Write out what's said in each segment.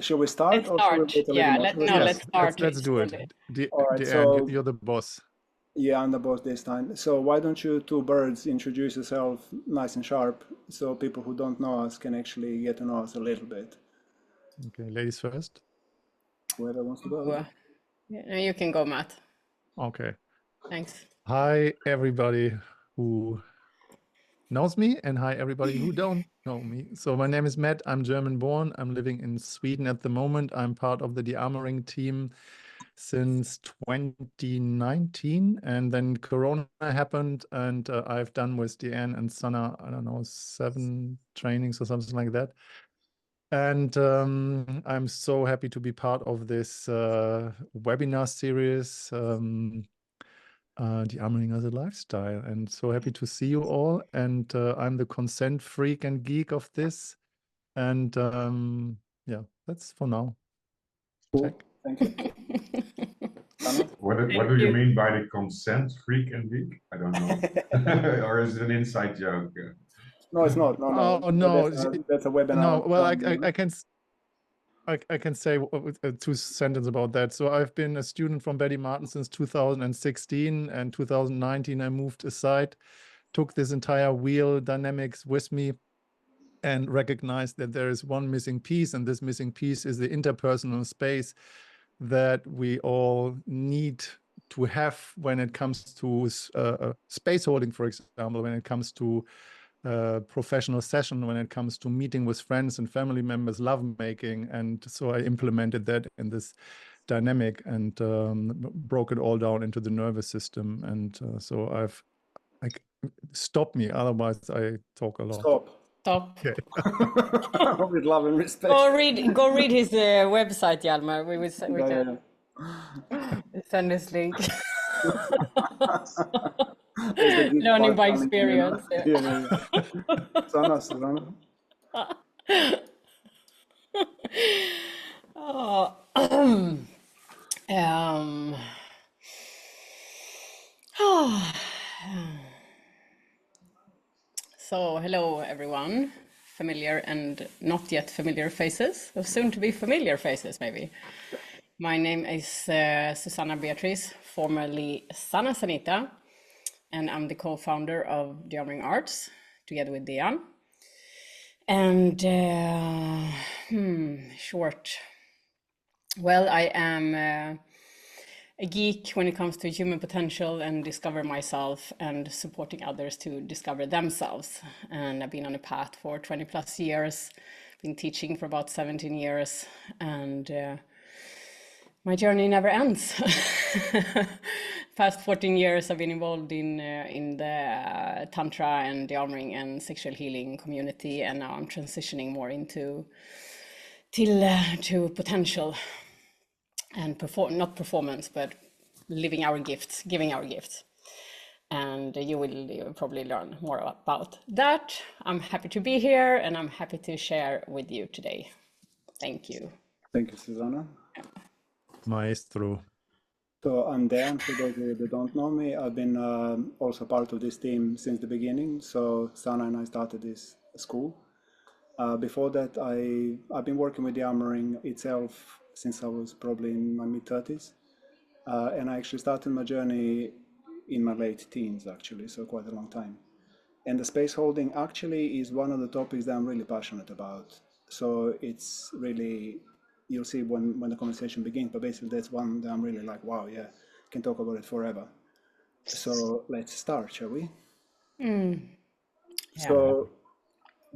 Shall we start? Let's start. Yeah, let's start. Let's do it. All right, Deanne, you're the boss. Yeah, I'm the boss this time. So why don't you two birds introduce yourself nice and sharp so people who don't know us can actually get to know us a little bit. Okay, ladies first. Whoever wants to go. Yeah, you can go, Matt. Okay. Thanks. Hi, everybody who knows me, and hi, everybody who don't know me. So my name is Matt. I'm German born. I'm living in Sweden at the moment. I'm part of the de-armoring team since 2019, and then Corona happened, and I've done with Deanne and Sana, I don't know, 7 trainings or something like that. And I'm so happy to be part of this webinar series, De-armoring as a Lifestyle, and so happy to see you all. And I'm the consent freak and geek of this. And yeah, that's for now. Cool. Check. Thank you. What do you mean by the consent freak and geek? I don't know. Or is it an inside joke? No, it's not. No. Oh no, that's a webinar. No, well, I can say 2 sentences about that. So I've been a student from Betty Martin since 2016, and 2019 I moved aside, took this entire wheel dynamics with me, and recognized that there is one missing piece, and this missing piece is the interpersonal space that we all need to have when it comes to space holding, for example, when it comes to professional session, when it comes to meeting with friends and family members, love making. And so I implemented that in this dynamic and broke it all down into the nervous system. And so stop me, otherwise I talk a lot. Stop. Okay. With love and respect. Go read his website, Hjalmar. We can send this link. Learning by experience. Yeah. Sana. So hello everyone, familiar and not yet familiar faces, or soon to be familiar faces maybe. My name is Susanna Beatrice, formerly Sana Sanita, and I'm the co-founder of De-armoring Arts together with Deanne. And short, well, I am a geek when it comes to human potential and discover myself and supporting others to discover themselves. And I've been on a path for 20 plus years, been teaching for about 17 years, and my journey never ends. Past 14 years I've been involved in the Tantra and de-armoring and sexual healing community, and now I'm transitioning more into to potential and not performance, but living our gifts, giving our gifts. And you will probably learn more about that. I'm happy to be here, and I'm happy to share with you today. Thank you. Thank you, Susanna. Maestro. So I'm Dan, for those of you that don't know me. I've been also part of this team since the beginning. So Sana and I started this school. Before that, I've been working with de-armoring itself since I was probably in my mid-30s. And I actually started my journey in my late teens, actually, so quite a long time. And the space holding actually is one of the topics that I'm really passionate about. So it's really, you'll see when the conversation begins, but basically that's one that I'm really like, wow, yeah, can talk about it forever. So let's start, shall we? Yeah. So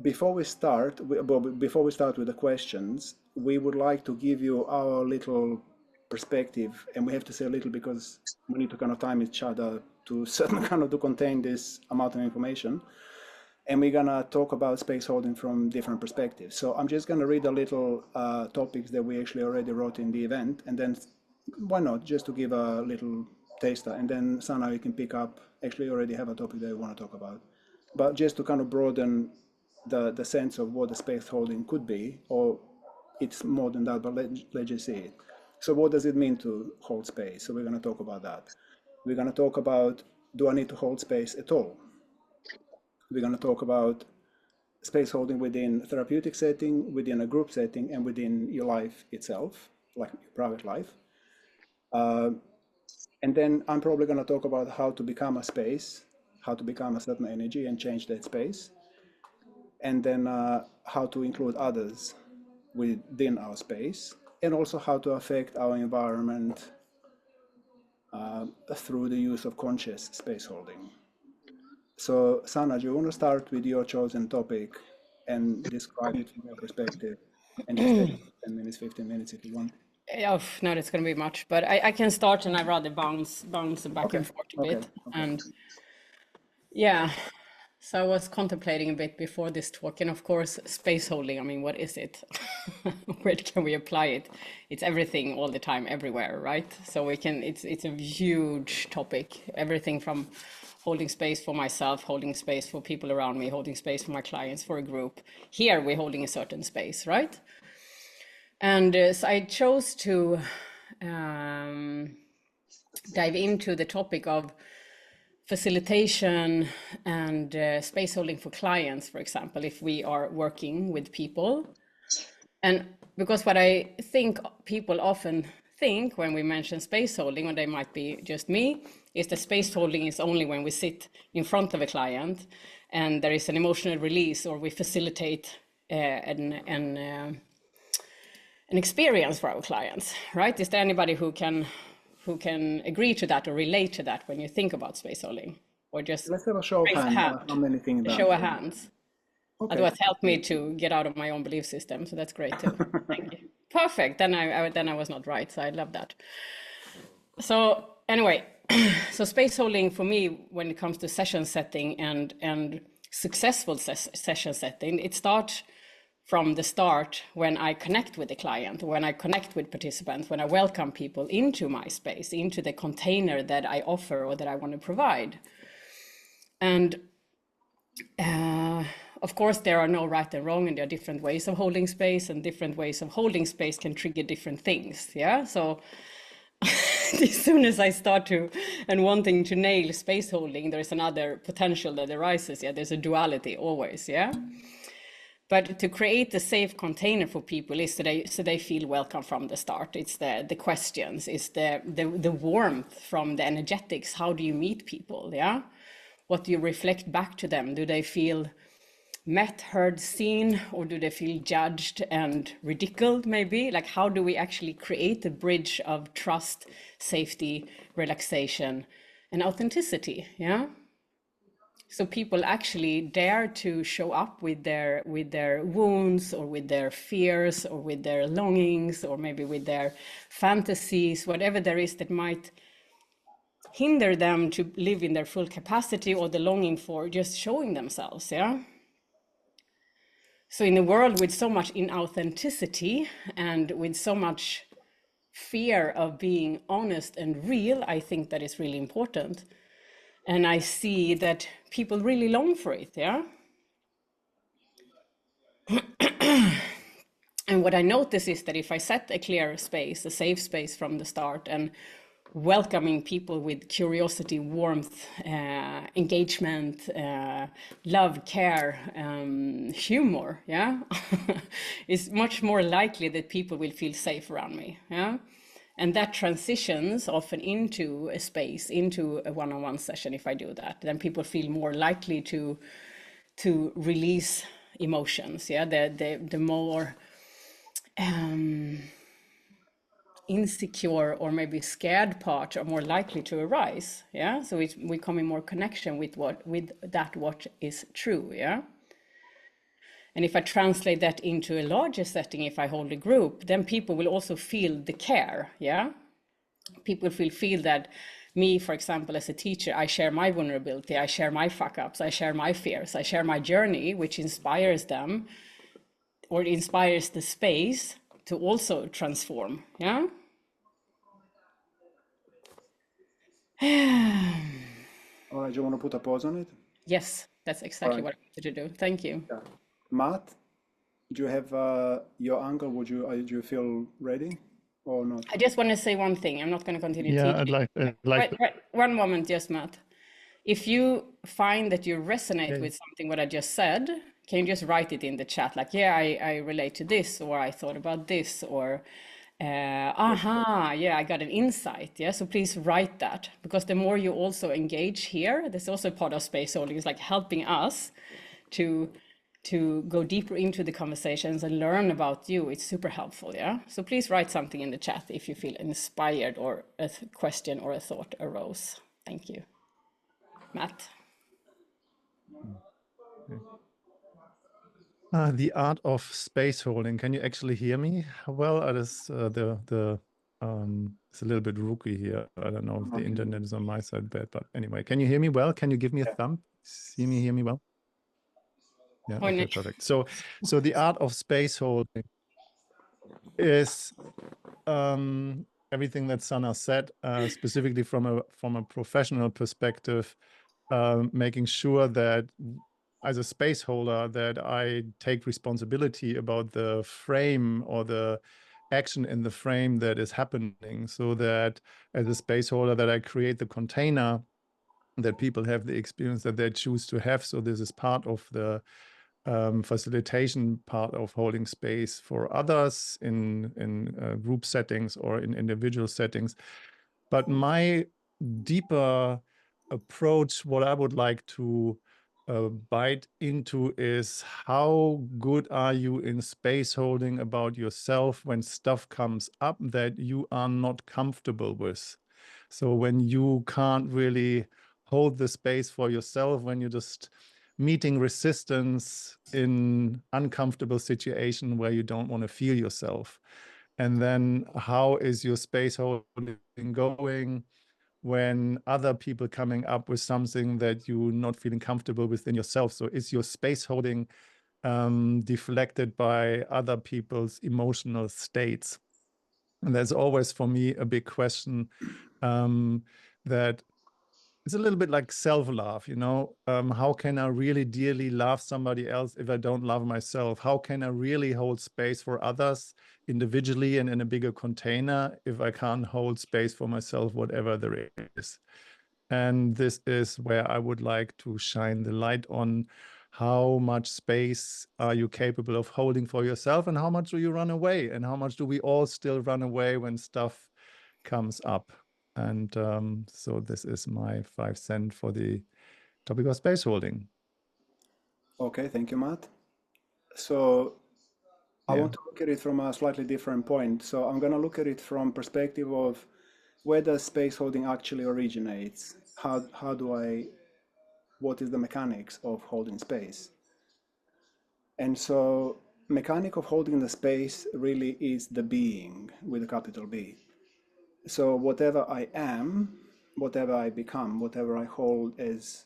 before we start with the questions, we would like to give you our little perspective, and we have to say a little because we need to kind of time each other to certain kind of to contain this amount of information. And we're gonna talk about space holding from different perspectives. So I'm just gonna read a little topics that we actually already wrote in the event, and then why not just to give a little taster, and then Sana, you can pick up, actually you already have a topic that you want to talk about, but just to kind of broaden the sense of what the space holding could be, or it's more than that, but let's just see it. So what does it mean to hold space? So we're going to talk about that. We're going to talk about, do I need to hold space at all? We're going to talk about space holding within a therapeutic setting, within a group setting, and within your life itself, like your private life. And then I'm probably going to talk about how to become a space, how to become a certain energy and change that space. And then how to include others within our space, and also how to affect our environment through the use of conscious space holding. So, Sana, do you want to start with your chosen topic and describe it from your perspective? And just take 10 minutes, 15 minutes if you want. Oh, no, it's going to be much, but I can start, and I'd rather bounce back and forth a bit. And yeah, so I was contemplating a bit before this talk, and of course, space holding, I mean, what is it? Where can we apply it? It's everything all the time, everywhere, right? So we can, it's a huge topic, everything from holding space for myself, holding space for people around me, holding space for my clients, for a group. Here, we're holding a certain space, right? And so I chose to dive into the topic of facilitation and space holding for clients, for example, if we are working with people. And because what I think people often think when we mention space holding, or they might be just me, is that space holding is only when we sit in front of a client and there is an emotional release, or we facilitate an experience for our clients, right? Is there anybody who can agree to that or relate to that when you think about space holding? Or just let's have a show of hands. How many things? Show of hands. Okay. Otherwise, help me to get out of my own belief system. So that's great too. Thank you. Perfect. Then I was not right. So I love that. So anyway, so space holding for me, when it comes to session setting and successful session setting, it starts from the start when I connect with the client, when I connect with participants, when I welcome people into my space, into the container that I offer or that I want to provide. And of course, there are no right and wrong, and there are different ways of holding space, and different ways of holding space can trigger different things. Yeah. So as soon as I start to and wanting to nail space holding, there's another potential that arises. Yeah. There's a duality always. Yeah. But to create a safe container for people is so they feel welcome from the start. It's the questions, it's the warmth from the energetics. How do you meet people? Yeah. What do you reflect back to them? Do they feel met, heard, seen, or do they feel judged and ridiculed maybe? Like, how do we actually create a bridge of trust, safety, relaxation, and authenticity? Yeah. So people actually dare to show up with their wounds, or with their fears, or with their longings, or maybe with their fantasies, whatever there is that might hinder them to live in their full capacity, or the longing for just showing themselves. Yeah. So in a world with so much inauthenticity and with so much fear of being honest and real, I think that is really important. And I see that people really long for it, yeah? And what I notice is that if I set a clear space, a safe space from the start, and welcoming people with curiosity, warmth, engagement, love, care, humor, yeah, it's much more likely that people will feel safe around me, yeah? And that transitions often into a space, into a one-on-one session. If I do that, then people feel more likely to release emotions. Yeah, the more insecure or maybe scared part are more likely to arise. Yeah, so we come in more connection with what is true. Yeah. And if I translate that into a larger setting, if I hold a group, then people will also feel the care, yeah? People will feel that me, for example, as a teacher, I share my vulnerability, I share my fuck-ups, I share my fears, I share my journey, which inspires them, or inspires the space to also transform, yeah? All right, do you want to put a pause on it? Yes, that's exactly what I wanted to do. Thank you. Yeah. Matt, do you have your angle? Do you feel ready or not? I just want to say one thing. I'm not going to continue Yeah, teaching. I'd like Wait, one moment, just Matt. If you find that you resonate Okay. with something what I just said, can you just write it in the chat? Like, yeah, I relate to this, or I thought about this, or yeah, I got an insight. Yeah, so please write that, because the more you also engage here, there's also part of space holding is like helping us to go deeper into the conversations and learn about you. It's super helpful. Yeah, so please write something in the chat if you feel inspired or a question or a thought arose. Thank you. Matt. The art of space holding. Can you actually hear me well? It's a little bit rookie here. I don't know if the internet is on my side bad, but anyway, can you hear me well? Can you give me a thumb? Hear me well? Yeah, okay, perfect. So the art of space holding is everything that Sana said, specifically from a professional perspective, making sure that as a space holder that I take responsibility about the frame or the action in the frame that is happening, so that as a space holder that I create the container that people have the experience that they choose to have. So this is part of the facilitation part of holding space for others in group settings or in individual settings. But my deeper approach, what I would like to bite into is how good are you in space holding about yourself when stuff comes up that you are not comfortable with. So when you can't really hold the space for yourself, when you're just meeting resistance in uncomfortable situation where you don't want to feel yourself. And then how is your space holding going when other people coming up with something that you're not feeling comfortable within yourself? So is your space holding deflected by other people's emotional states? And that's always for me a big question, that it's a little bit like self-love, you know? How can I really dearly love somebody else if I don't love myself? How can I really hold space for others individually and in a bigger container if I can't hold space for myself, whatever there is? And this is where I would like to shine the light on how much space are you capable of holding for yourself, and how much do you run away, and how much do we all still run away when stuff comes up? And so this is my 5 cents for the topic of space holding. Okay, thank you, Matt. So I Yeah. want to look at it from a slightly different point. So I'm going to look at it from perspective of where does space holding actually originates? What is the mechanics of holding space? And so mechanic of holding the space really is the being with a capital B. So whatever I am, whatever I become, whatever I hold as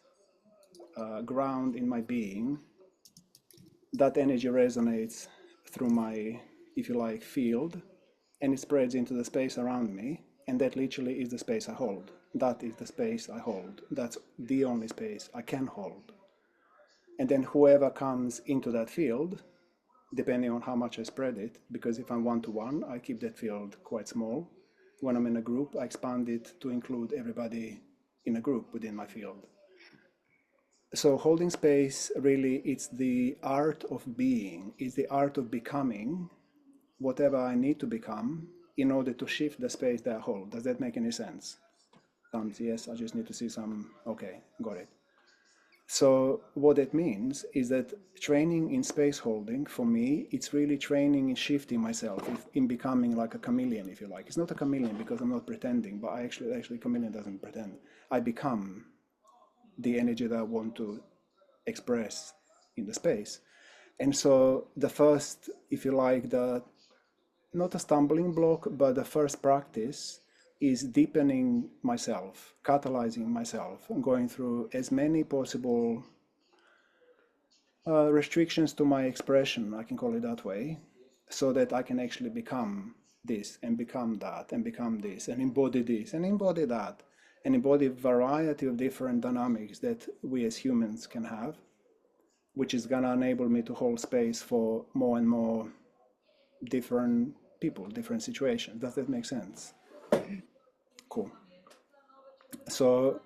ground in my being, that energy resonates through my, if you like, field, and it spreads into the space around me, and that literally is the space I hold. That is the space I hold. That's the only space I can hold. And then whoever comes into that field, depending on how much I spread it, because if I'm one-to-one, I keep that field quite small. When I'm in a group, I expand it to include everybody in a group within my field. So holding space, really, it's the art of being, it's the art of becoming whatever I need to become in order to shift the space that I hold. Does that make any sense? Yes, I just need to see some, okay, got it. So what that means is that training in space holding, for me, it's really training in shifting myself, in becoming like a chameleon, if you like. It's not a chameleon because I'm not pretending, but actually chameleon doesn't pretend. I become the energy that I want to express in the space. And so the first, if you like, not a stumbling block, but the first practice is deepening myself, catalyzing myself, going through as many possible restrictions to my expression, I can call it that way, so that I can actually become this and become that and become this and embody this and embody that and embody a variety of different dynamics that we as humans can have, which is going to enable me to hold space for more and more different people, different situations. Does that make sense? Cool. So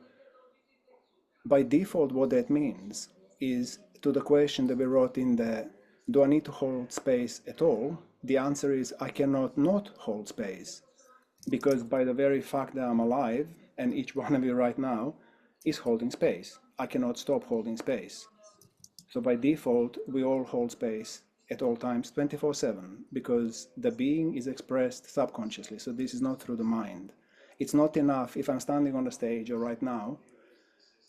by default, what that means is to the question that we wrote in the, do I need to hold space at all? The answer is I cannot not hold space, because by the very fact that I'm alive, and each one of you right now is holding space, I cannot stop holding space. So by default, we all hold space at all times, 24/7, because the being is expressed subconsciously. So this is not through the mind. It's not enough if I'm standing on the stage or right now,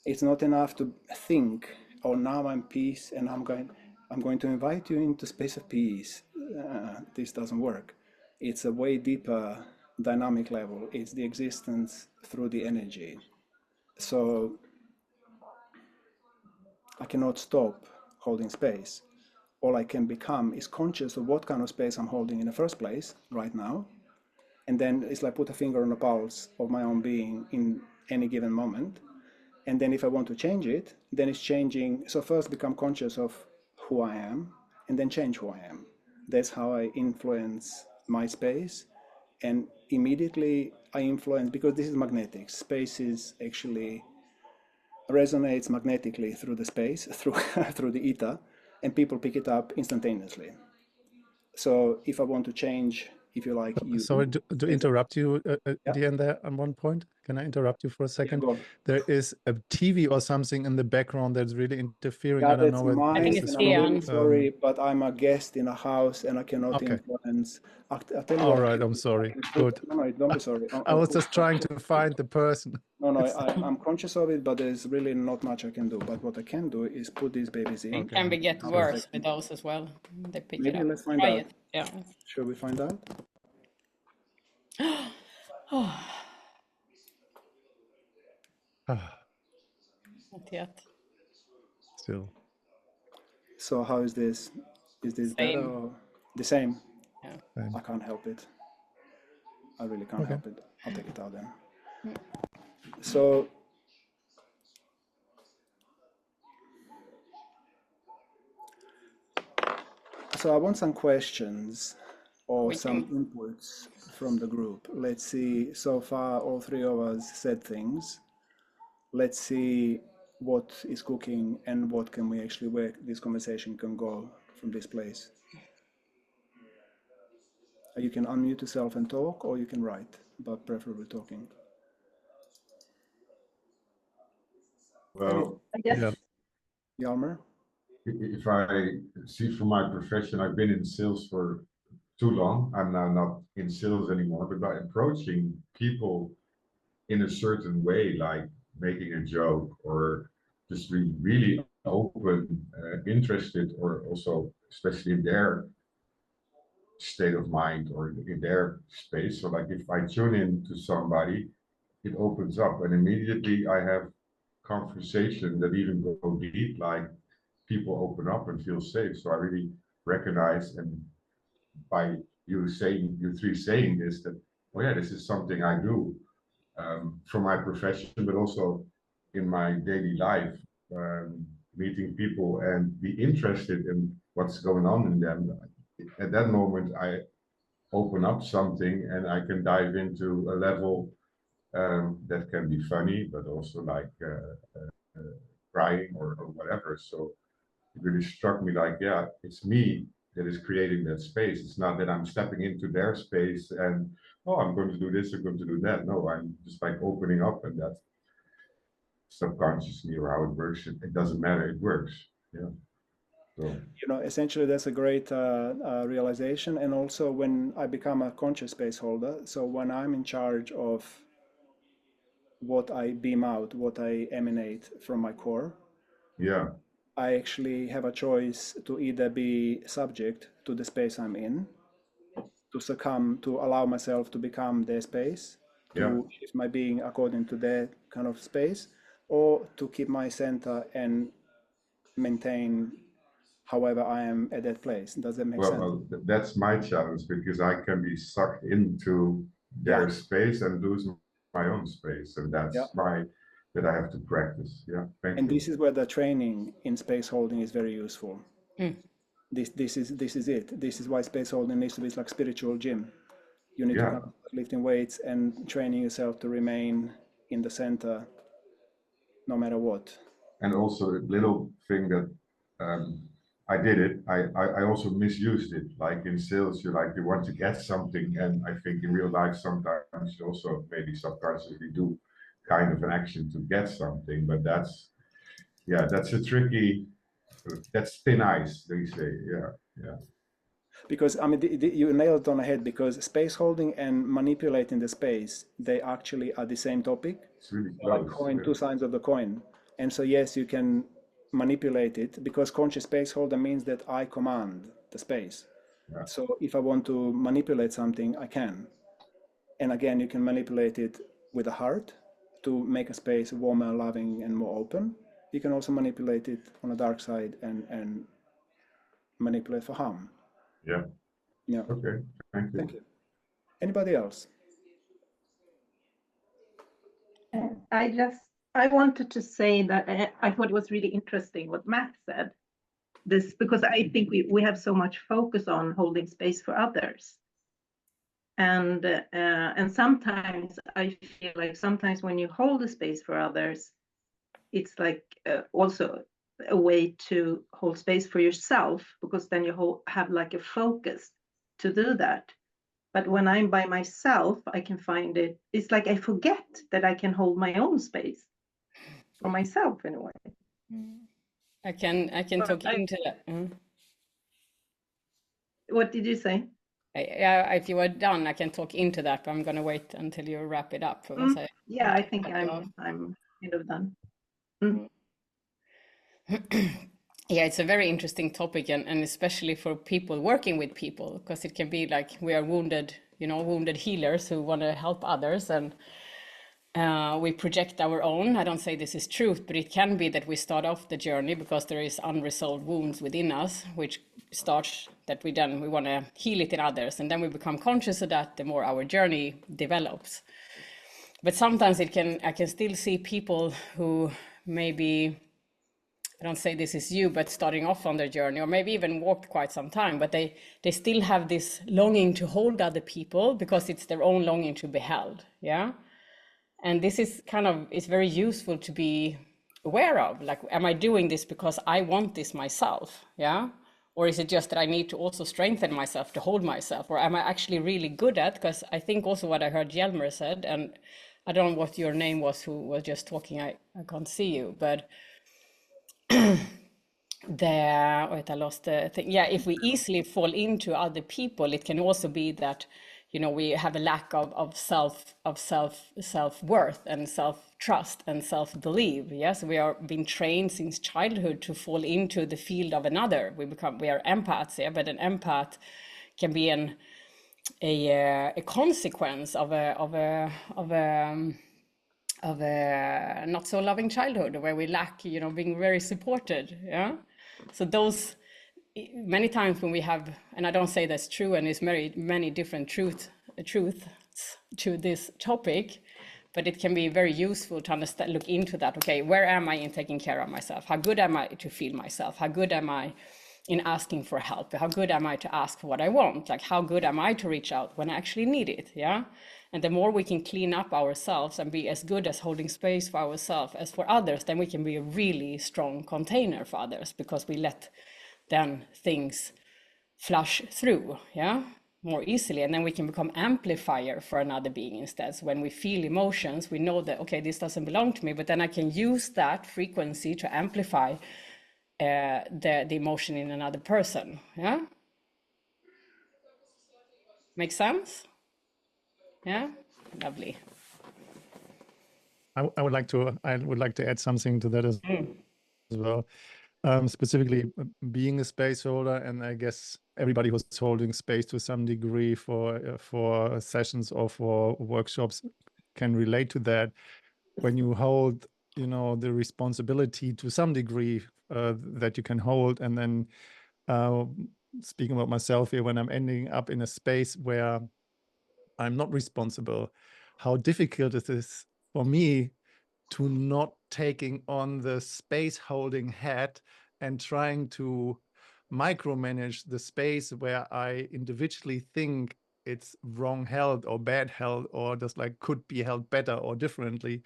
it's not enough to think, oh, now I'm peace and I'm going to invite you into space of peace. This doesn't work. It's a way deeper dynamic level. It's the existence through the energy. So I cannot stop holding space. All I can become is conscious of what kind of space I'm holding in the first place right now. And then it's like put a finger on the pulse of my own being in any given moment. And then if I want to change it, then it's changing. So first become conscious of who I am and then change who I am. That's how I influence my space. And immediately I influence, because this is magnetic. Space is actually resonates magnetically through the space, through the ether, and people pick it up instantaneously. So if I want to change, if you like, you. Sorry to interrupt you at Yeah. the end there on one point. Can I interrupt you for a second? Go on. There is a TV or something in the background that's really interfering. Yeah, I don't that's know whether mine, this it's is and I'm from. really sorry, but I'm a guest in a house and I cannot Okay. influence. I'll tell you All what. right, I'm sorry. Good. No, don't be sorry. I was just trying to find the person. No, I'm conscious of it, but there's really not much I can do. But what I can do is put these babies in. It can be get worse with those as well. They pick Maybe it up. let's find Try out. it. Yeah. Should we find out? Not yet. Still. So how is this? Is this Same. better or the same? Yeah. I can't help it. I really can't help it. I'll take it out then. So I want some questions or some inputs from the group. Let's see, so far all three of us said things. Let's see what is cooking and what can we actually, where this conversation can go from this place. You can unmute yourself and talk, or you can write, but preferably talking. Well, I guess. Yeah. Yalmer? if I see from my profession, I've been in sales for too long. I'm now not in sales anymore, but by approaching people in a certain way, like making a joke or just being really open, interested, or also especially in their state of mind or in their space. So like if I tune in to somebody, it opens up and immediately I have conversation that even go deep, like people open up and feel safe. So I really recognize, and by you three saying this, that, oh yeah, this is something I do for my profession, but also in my daily life, meeting people and be interested in what's going on in them. At that moment, I open up something and I can dive into a level that can be funny, but also like crying or whatever. So it really struck me like, yeah, it's me that is creating that space. It's not that I'm stepping into their space and, oh, I'm going to do this, I'm going to do that. No, I'm just like opening up, and that's subconsciously or how it works. It doesn't matter, it works. Yeah. So, Essentially that's a great realization. And also when I become a conscious space holder, so when I'm in charge of what I beam out, what I emanate from my core, yeah, I actually have a choice to either be subject to the space I'm in, to succumb, to allow myself to become their space, to shift my being according to their kind of space, or to keep my center and maintain however I am at that place. Does that make sense? well, that's my challenge because I can be sucked into their space and lose my own space, and that's why that I have to practice. Yeah, thank you. This is where the training in space holding is very useful. This is it. This is why space holding needs to be like spiritual gym. You need to kind of lifting weights and training yourself to remain in the center no matter what. And also a little thing that I did it. I also misused it. Like in sales, you want to get something, and I think in real life sometimes you also maybe subconsciously we do kind of an action to get something. But that's a tricky. That's thin ice, they say. Yeah. Because I mean, you nailed it on the head, because space holding and manipulating the space, they actually are the same topic. It's really Like close. coin, two sides of the coin. And so yes, you can manipulate it, because conscious space holder means that I command the space. Yeah. So if I want to manipulate something, I can. And again, you can manipulate it with a heart to make a space warmer, loving, and more open. You can also manipulate it on the dark side and manipulate for harm. Yeah. Yeah. Okay. Thank you. Thank you. Anybody else? I wanted to say that I thought it was really interesting what Matt said. This, because I think we have so much focus on holding space for others. And sometimes I feel like sometimes when you hold a space for others, it's like also a way to hold space for yourself, because then you have like a focus to do that. But when I'm by myself, I can find it's like I forget that I can hold my own space for myself in a way. I can talk into that. What did you say? If you were done, I can talk into that, but I'm going to wait until you wrap it up. Yeah, I think I'm kind of done. Yeah, it's a very interesting topic, and especially for people working with people, because it can be like we are wounded healers who want to help others, and we project our own. I don't say this is truth, but it can be that we start off the journey because there is unresolved wounds within us, which starts that we want to heal it in others, and then we become conscious of that the more our journey develops. But sometimes I can still see people who maybe, I don't say this is you, but starting off on their journey, or maybe even walked quite some time, but they still have this longing to hold other people because it's their own longing to be held. Yeah. And this is it's very useful to be aware of, like, am I doing this because I want this myself? Yeah. Or is it just that I need to also strengthen myself to hold myself? Or am I actually really good at, because I think also what I heard Hjelmer said, and I don't know what your name was who was just talking, I can't see you, but wait, I lost the thing. Yeah, if we easily fall into other people, it can also be that, we have a lack of self-worth and self-trust and self-belief. Yes, we are being trained since childhood to fall into the field of another. We are empaths, yeah, but an empath can be a consequence of a not so loving childhood, where we lack, being very supported. Yeah. So those, many times when we have, and I don't say that's true, and there's many different truths to this topic, but it can be very useful to understand, look into that. Okay, where am I in taking care of myself? How good am I to feel myself? How good am I in asking for help? How good am I to ask for what I want? Like, how good am I to reach out when I actually need it? Yeah. And the more we can clean up ourselves and be as good as holding space for ourselves as for others, then we can be a really strong container for others, because we let then things flush through, yeah, more easily. And then we can become amplifier for another being instead. So when we feel emotions, we know that, okay, this doesn't belong to me, but then I can use that frequency to amplify the emotion in another person. Yeah. Make sense? Yeah. Lovely. I would like to add something to that as well. Specifically being a space holder, and I guess everybody who's holding space to some degree for sessions or for workshops can relate to that. When you hold, the responsibility to some degree that you can hold, and then speaking about myself here, when I'm ending up in a space where I'm not responsible, how difficult it is for me to not taking on the space holding hat and trying to micromanage the space where I individually think it's wrong held or bad held, or just like could be held better or differently.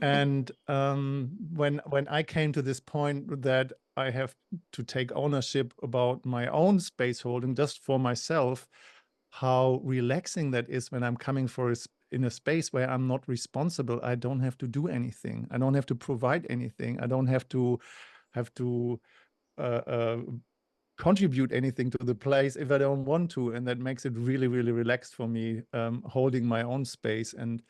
And when I came to this point that I have to take ownership about my own space holding just for myself, how relaxing that is when I'm coming in a space where I'm not responsible. I don't have to do anything. I don't have to provide anything. I don't have to uh, uh, contribute anything to the place if I don't want to, and that makes it really, really relaxed for me, holding my own space. And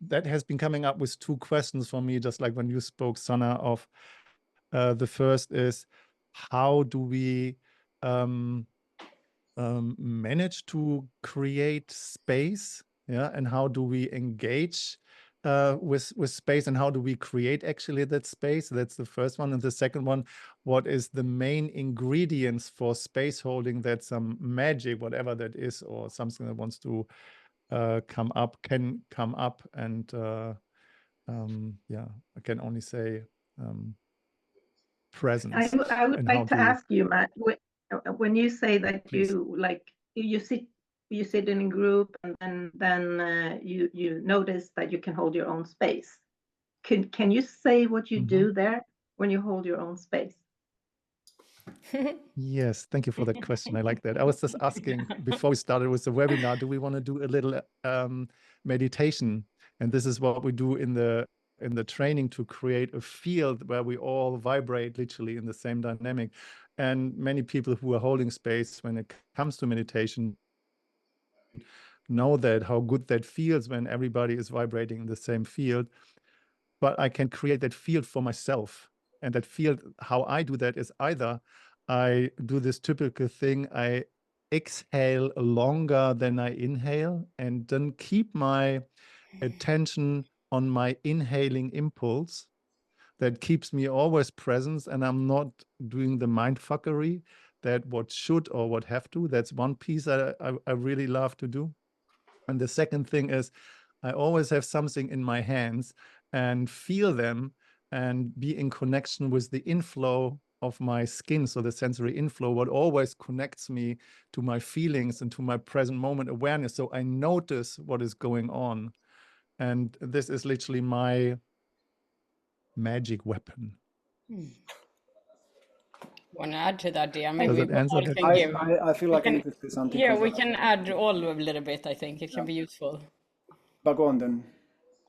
that has been coming up with two questions for me, just like when you spoke, Sana, of the first is, how do we manage to create space? Yeah, and how do we engage with space, and how do we create actually that space? That's the first one. And the second one, what is the main ingredients for space holding? That's some magic, whatever that is, or something that wants to can come up. And yeah, I can only say presence. I would And how like to do ask you, Matt, when you say that please. you like you sit in a group and then you notice that you can hold your own space. Can you say what you do there when you hold your own space? Yes, thank you for that question. I like that. I was just asking before we started with the webinar, do we want to do a little meditation? And this is what we do in the training, to create a field where we all vibrate literally in the same dynamic. And many people who are holding space when it comes to meditation know that how good that feels when everybody is vibrating in the same field. But I can create that field for myself. And that field, how I do that is either I do this typical thing, I exhale longer than I inhale, and then keep my attention on my inhaling impulse. That keeps me always present, and I'm not doing the mind fuckery that what should or what have to. That's one piece I really love to do. And the second thing is, I always have something in my hands and feel them and be in connection with the inflow of my skin. So the sensory inflow, what always connects me to my feelings and to my present moment awareness. So I notice what is going on. And this is literally my magic weapon. Want to add to that, Dia? Does Maybe it we answer all that can question? give. I feel We like I can, need to say something. yeah, we can add all a little bit. I think it can Yeah. be useful. But go on then.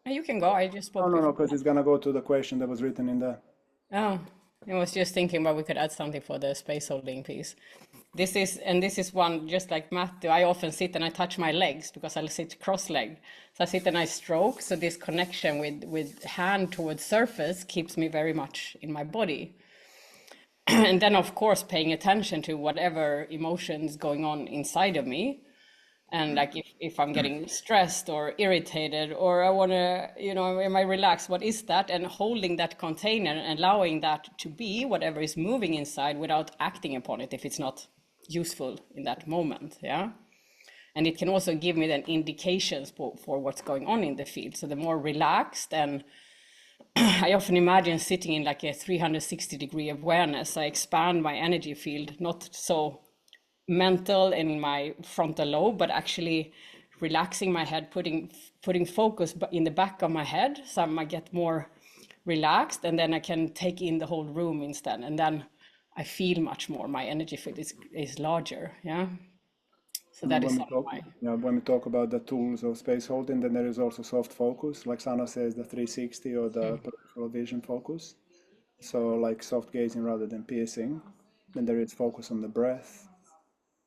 You can go. I just spoke No, before. because it's gonna go to the question that was written in there. Oh, I was just thinking about we could add something for the space holding piece. This is one, just like Matt do. I often sit and I touch my legs because I'll sit cross-legged. So I sit and I stroke. So this connection with hand towards surface keeps me very much in my body. And then of course paying attention to whatever emotions going on inside of me. And like if I'm getting stressed or irritated, or I want to, am I relaxed? What is that? And holding that container and allowing that to be whatever is moving inside without acting upon it if it's not useful in that moment. Yeah. And it can also give me then indications for what's going on in the field. So the more relaxed, and I often imagine sitting in like a 360-degree awareness. I expand my energy field, not so mental in my frontal lobe, but actually relaxing my head, putting focus in the back of my head, so I might get more relaxed, and then I can take in the whole room instead, and then I feel much more. My energy field is larger. Yeah. So that is when we talk about the tools of space holding, then there is also soft focus, like Sana says, the 360 or the peripheral vision focus. So like soft gazing rather than piercing. Then there is focus on the breath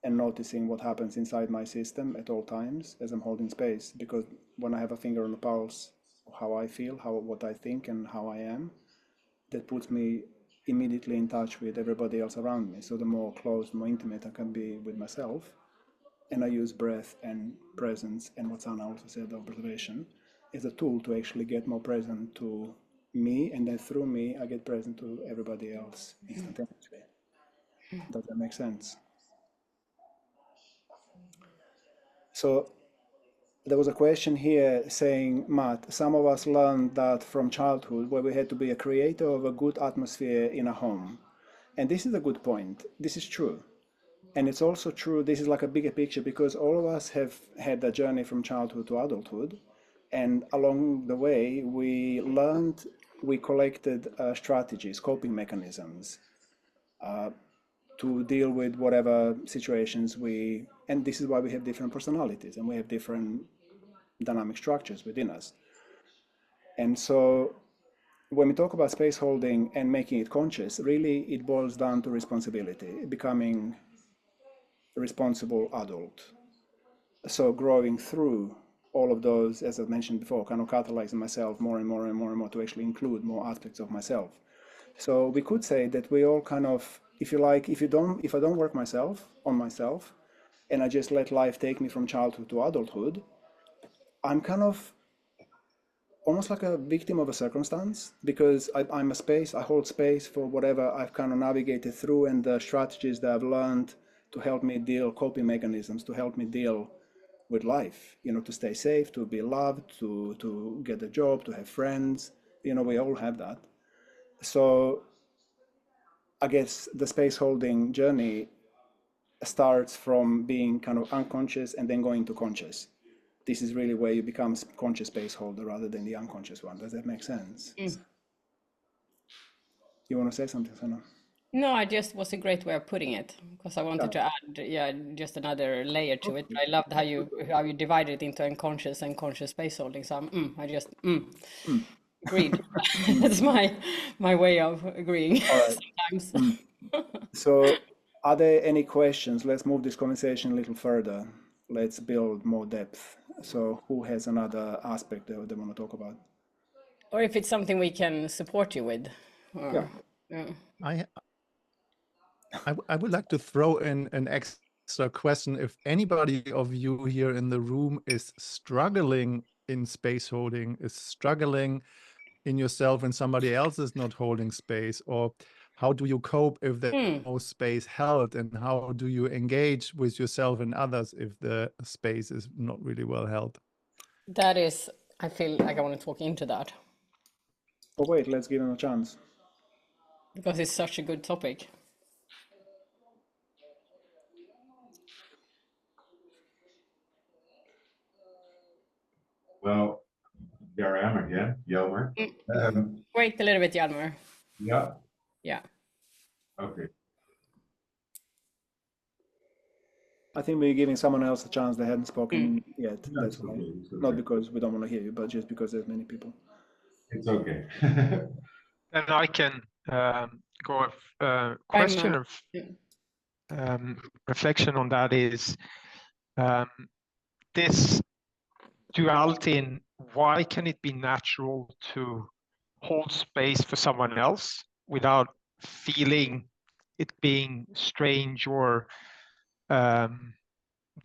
and noticing what happens inside my system at all times as I'm holding space. Because when I have a finger on the pulse of how I feel, what I think and how I am, that puts me immediately in touch with everybody else around me. So the more close, more intimate I can be with myself. And I use breath and presence and what Sana also said, observation, as a tool to actually get more present to me, and then through me I get present to everybody else instantaneously. Does that make sense? So there was a question here saying, Matt, some of us learned that from childhood where we had to be a creator of a good atmosphere in a home. And this is a good point. This is true. And it's also true, this is like a bigger picture, because all of us have had a journey from childhood to adulthood. And along the way, we collected strategies, coping mechanisms to deal with whatever situations and this is why we have different personalities and we have different dynamic structures within us. And so when we talk about space holding and making it conscious, really it boils down to responsibility, becoming a responsible adult. So growing through all of those, as I mentioned before, kind of catalyzing myself more and more and more and more to actually include more aspects of myself. So we could say that we all kind of, if you like, if I don't work on myself, and I just let life take me from childhood to adulthood, I'm kind of almost like a victim of a circumstance because I hold space for whatever I've kind of navigated through and the strategies that I've learned to help me coping mechanisms to help me deal with life, to stay safe, to be loved, to get a job, to have friends. We all have that. So I guess the space holding journey starts from being kind of unconscious and then going to conscious. This is really where you become conscious space holder rather than the unconscious one. Does that make sense? You want to say something, Sana? No, I just was a great way of putting it because I wanted to add, just another layer to it. I loved how you divided it into unconscious and conscious space holding. So I just agreed. That's my way of agreeing. All right. Sometimes. So, are there any questions? Let's move this conversation a little further. Let's build more depth. So, who has another aspect that they want to talk about? Or if it's something we can support you with. Yeah. I would like to throw in an extra question. If anybody of you here in the room is struggling in space holding, is struggling in yourself and somebody else is not holding space, or how do you cope if there's no space held, and how do you engage with yourself and others if the space is not really well held? That is, I feel like I want to talk into that. Oh, wait, let's give him a chance. Because it's such a good topic. Well, there I am again, Jelmer. Wait a little bit, Hjalmar. Yeah. Yeah. Okay. I think we're giving someone else a chance they hadn't spoken yet. That's That's why. okay. It's okay. Not because we don't want to hear you, but just because there's many people. It's okay. And I can go a question of reflection on that is this duality in why can it be natural to hold space for someone else without feeling it being strange or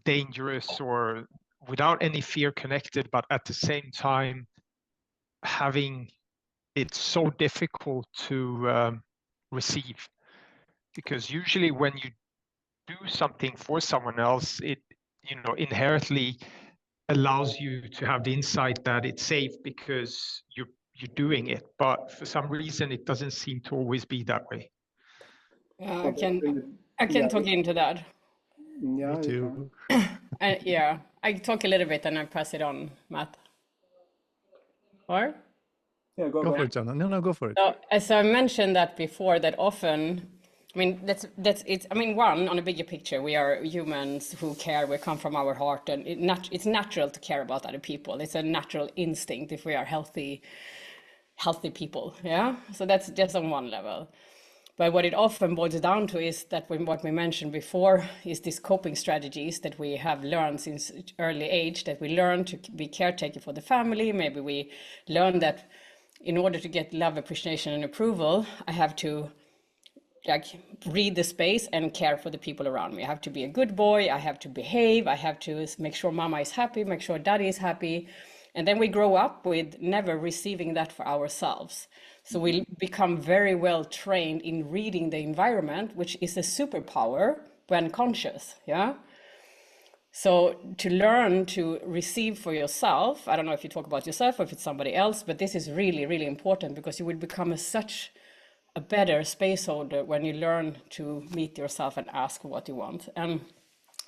dangerous or without any fear connected, but at the same time having it so difficult to receive? Because usually when you do something for someone else, it inherently allows you to have the insight that it's safe because you're doing it. But for some reason, it doesn't seem to always be that way. I can talk into that. Yeah, Me too. Yeah, I talk a little bit and I pass it on, Matt. Or? Yeah, go for it, Jana. No, go for it. So, as I mentioned that before, that often, I mean, that's it. I mean, one, on a bigger picture, we are humans who care. We come from our heart, and it's natural to care about other people. It's a natural instinct if we are healthy people. Yeah. So that's just on one level. But what it often boils down to is that what we mentioned before is these coping strategies that we have learned since early age, that we learn to be caretaker for the family. Maybe we learn that in order to get love, appreciation, and approval, I have to read the space and care for the people around me. I have to be a good boy. I have to behave. I have to make sure mama is happy, make sure daddy is happy. And then we grow up with never receiving that for ourselves. So we become very well trained in reading the environment, which is a superpower when conscious. Yeah. So to learn to receive for yourself, I don't know if you talk about yourself or if it's somebody else, but this is really, really important because you will become such a better space holder when you learn to meet yourself and ask what you want. And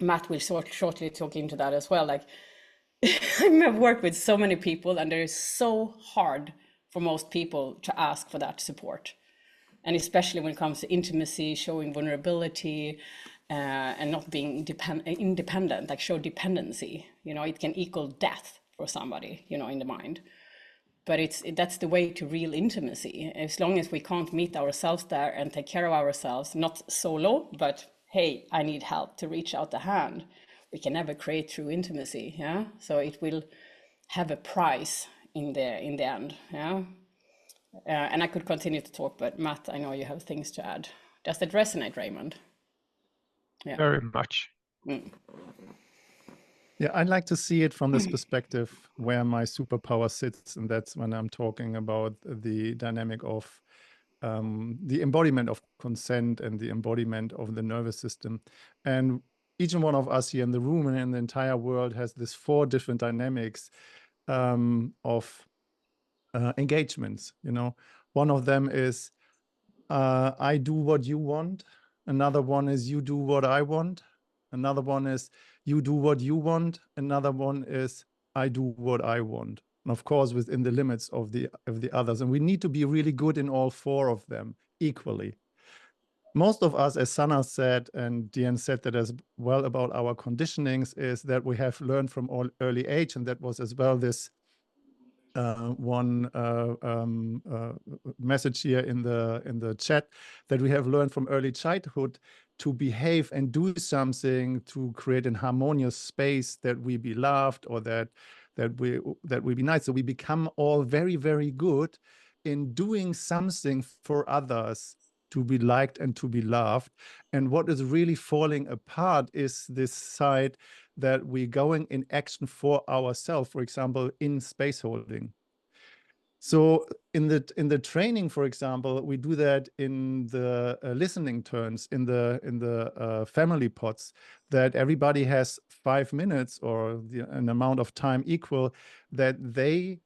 Matt will shortly talk into that as well. Like I've worked with so many people, and it is so hard for most people to ask for that support. And especially when it comes to intimacy, showing vulnerability, and not being independent, like show dependency. You know, it can equal death for somebody, you know, in the mind. But that's the way to real intimacy. As long as we can't meet ourselves there and take care of ourselves, not solo, but hey, I need help, to reach out the hand, we can never create true intimacy. Yeah, so it will have a price in the end. Yeah. And I could continue to talk, but Matt, I know you have things to add. Does that resonate, Raymond? Yeah. Very much. Mm. Yeah, I'd like to see it from this perspective where my superpower sits, and that's when I'm talking about the dynamic of the embodiment of consent and the embodiment of the nervous system. And each one of us here in the room and in the entire world has this 4 different dynamics of engagements. You know, one of them is I do what you want. Another one is you do what I want. Another one is you do what you want. Another one is I do what I want. And of course, within the limits of the others. And we need to be really good in all 4 of them equally. Most of us, as Sana said, and Diane said that as well about our conditionings, is that we have learned from early age, and that was as well this one message here in the chat, that we have learned from early childhood to behave and do something to create an harmonious space, that we be loved, or that we be nice. So we become all very, very good in doing something for others to be liked and to be loved. And what is really falling apart is this side that we're going in action for ourselves, for example, in space holding. So in the training, for example, we do that in the listening turns, in the family pots, that everybody has 5 minutes or an amount of time equal, that they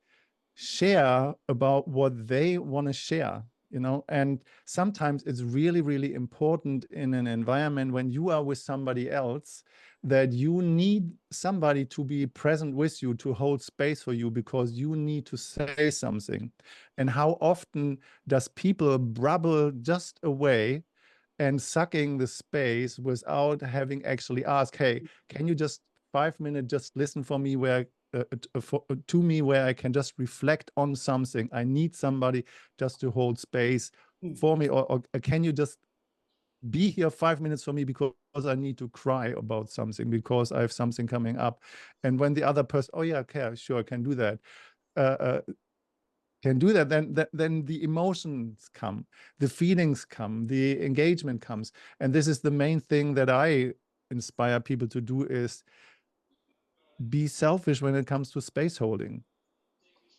share about what they want to share. You know, and sometimes it's really, really important in an environment when you are with somebody else, that you need somebody to be present with you, to hold space for you, because you need to say something. And how often does people brabble just away and sucking the space without having actually asked, hey, can you just 5 minutes just listen for me, where to me, where I can just reflect on something. I need somebody just to hold space for me, or can you just be here 5 minutes for me, because I need to cry about something, because I have something coming up. And when the other person, oh yeah, okay, sure, I can do that. Then the emotions come, the feelings come, the engagement comes. And this is the main thing that I inspire people to do, is be selfish when it comes to space holding,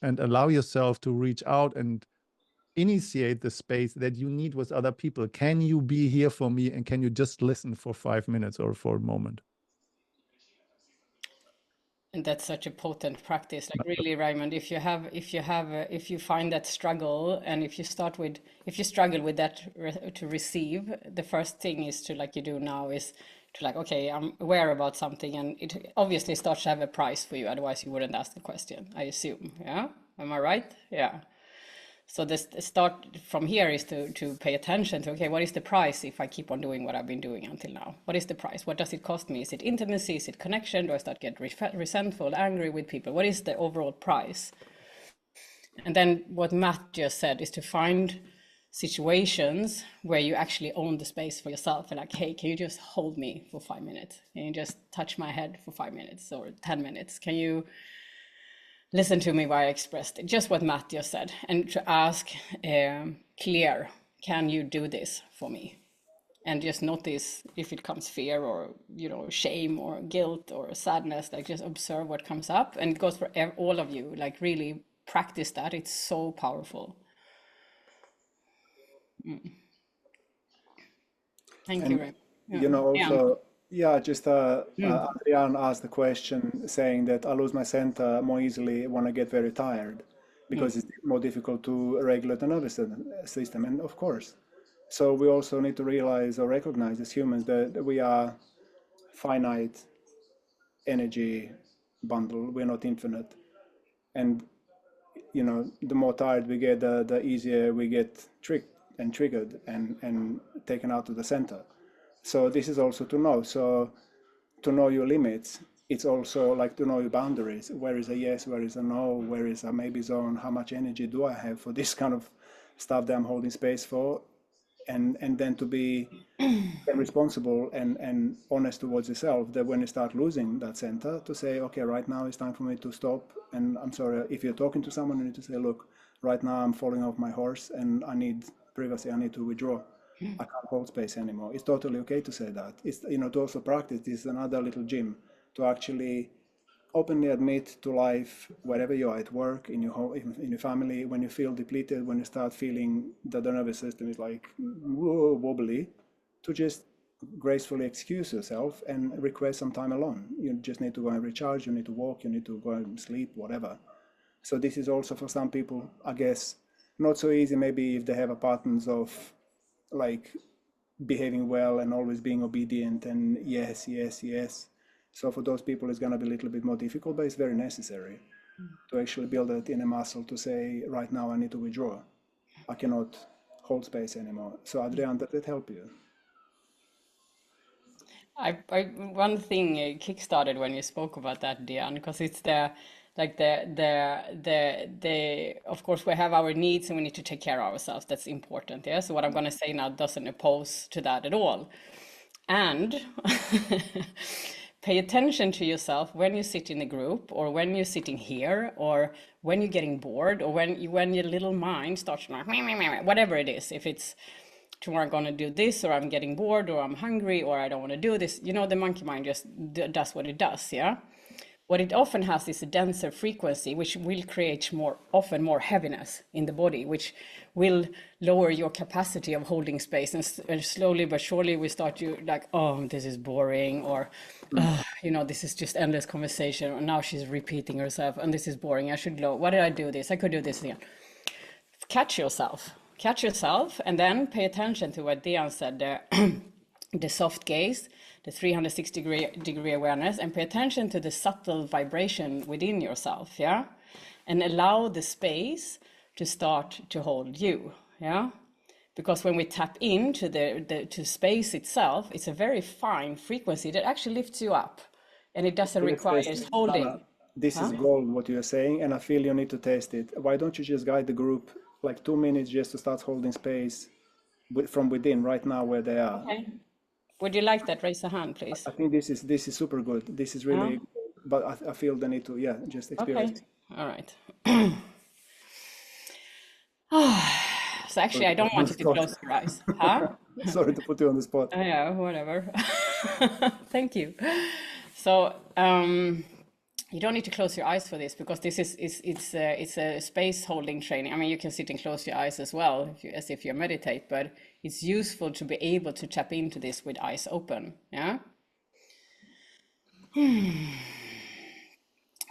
and allow yourself to reach out and initiate the space that you need with other people. Can you be here for me, and can you just listen for 5 minutes or for a moment? And that's such a potent practice. Like really, Raymond, if you find that struggle, and if you struggle with that to receive, the first thing is to, like you do now, is to like, okay, I'm aware about something, and it obviously starts to have a price for you. Otherwise you wouldn't ask the question, I assume. Yeah. Am I right? Yeah. So the start from here is to pay attention to, okay, what is the price if I keep on doing what I've been doing until now? What is the price? What does it cost me? Is it intimacy? Is it connection? Do I start get resentful, angry with people? What is the overall price? And then what Matt just said is to find situations where you actually own the space for yourself, and like, hey, can you just hold me for 5 minutes? Can you just touch my head for 5 minutes or 10 minutes? Can you listen to me while I expressed it, just what Matt just said, and to ask clear, can you do this for me? And just notice if it comes fear, or shame or guilt or sadness. Like, just observe what comes up, and it goes for all of you. Like, really practice that. It's so powerful. Thank you, Ray. Also, just Adrian asked the question, saying that I lose my center more easily when I get very tired, because it's more difficult to regulate the nervous system. And of course, so we also need to realize or recognize as humans that we are finite energy bundle. We're not infinite. And, the more tired we get, the easier we get tricked and triggered and taken out of the center. So this is also to know. So to know your limits, it's also like to know your boundaries. Where is a yes, where is a no, where is a maybe zone, how much energy do I have for this kind of stuff that I'm holding space for? And then to be responsible and honest towards yourself, that when you start losing that center, to say, okay, right now it's time for me to stop. And I'm sorry, if you're talking to someone, you need to say, look, right now I'm falling off my horse and I need privacy, I need to withdraw. I can't hold space anymore. It's totally okay to say that. It's, to also practice this is another little gym to actually openly admit to life, wherever you are, at work, in your home, in your family, when you feel depleted, when you start feeling that the nervous system is like wobbly, to just gracefully excuse yourself and request some time alone. You just need to go and recharge, you need to walk, you need to go and sleep, whatever. So this is also for some people, I guess, not so easy maybe if they have a patterns of like behaving well and always being obedient and yes, yes, yes. So for those people, it's going to be a little bit more difficult, but it's very necessary to actually build that inner muscle to say, right now I need to withdraw. I cannot hold space anymore. So Adrian, did that help you? One thing kickstarted when you spoke about that, Diane, because it's of course we have our needs and we need to take care of ourselves. That's important. Yeah. So what I'm going to say now doesn't oppose to that at all. And pay attention to yourself when you sit in a group or when you're sitting here or when you're getting bored or when your little mind starts whatever it is. If it's tomorrow I'm going to do this, or I'm getting bored, or I'm hungry, or I don't want to do this. The monkey mind just does what it does, yeah? What it often has is a denser frequency, which will create often more heaviness in the body, which will lower your capacity of holding space. And slowly but surely we start to like, oh, this is boring, or, this is just endless conversation, or now she's repeating herself, and this is boring. I should go, why did I do this? I could do this again. Catch yourself, and then pay attention to what Diane said, the soft gaze, the 360 degree awareness, and pay attention to the subtle vibration within yourself, yeah? And allow the space to start to hold you, yeah? Because when we tap into to space itself, it's a very fine frequency that actually lifts you up, and it doesn't require holding. Anna, this is gold, what you're saying, and I feel you need to test it. Why don't you just guide the group like 2 minutes just to start holding space from within right now where they are? Okay. Would you like that? Raise a hand, please. I think this is super good. This is really, but I feel the need to, just experience. Okay. All right. So actually, I don't want you to close your eyes. Huh? Sorry to put you on the spot. Yeah, whatever. Thank you. So you don't need to close your eyes for this, because this it's a space holding training. I mean, you can sit and close your eyes as well, as if you meditate, but it's useful to be able to tap into this with eyes open. Yeah.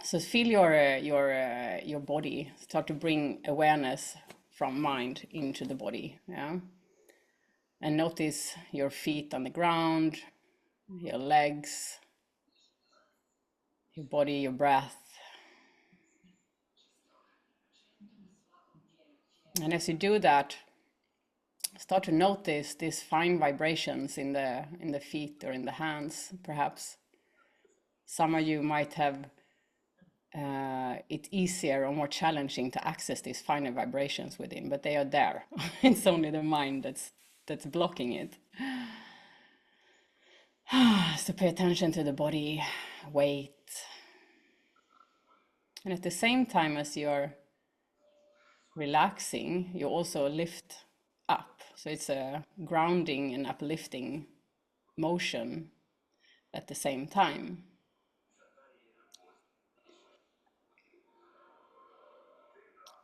So feel your body. Start to bring awareness from mind into the body. Yeah. And notice your feet on the ground, your legs, your body, your breath. And as you do that, start to notice these fine vibrations in the feet or in the hands, perhaps. Some of you might have it easier or more challenging to access these finer vibrations within, but they are there. It's only the mind that's blocking it. So pay attention to the body, weight. And at the same time as you're relaxing, you also lift up. So it's a grounding and uplifting motion at the same time.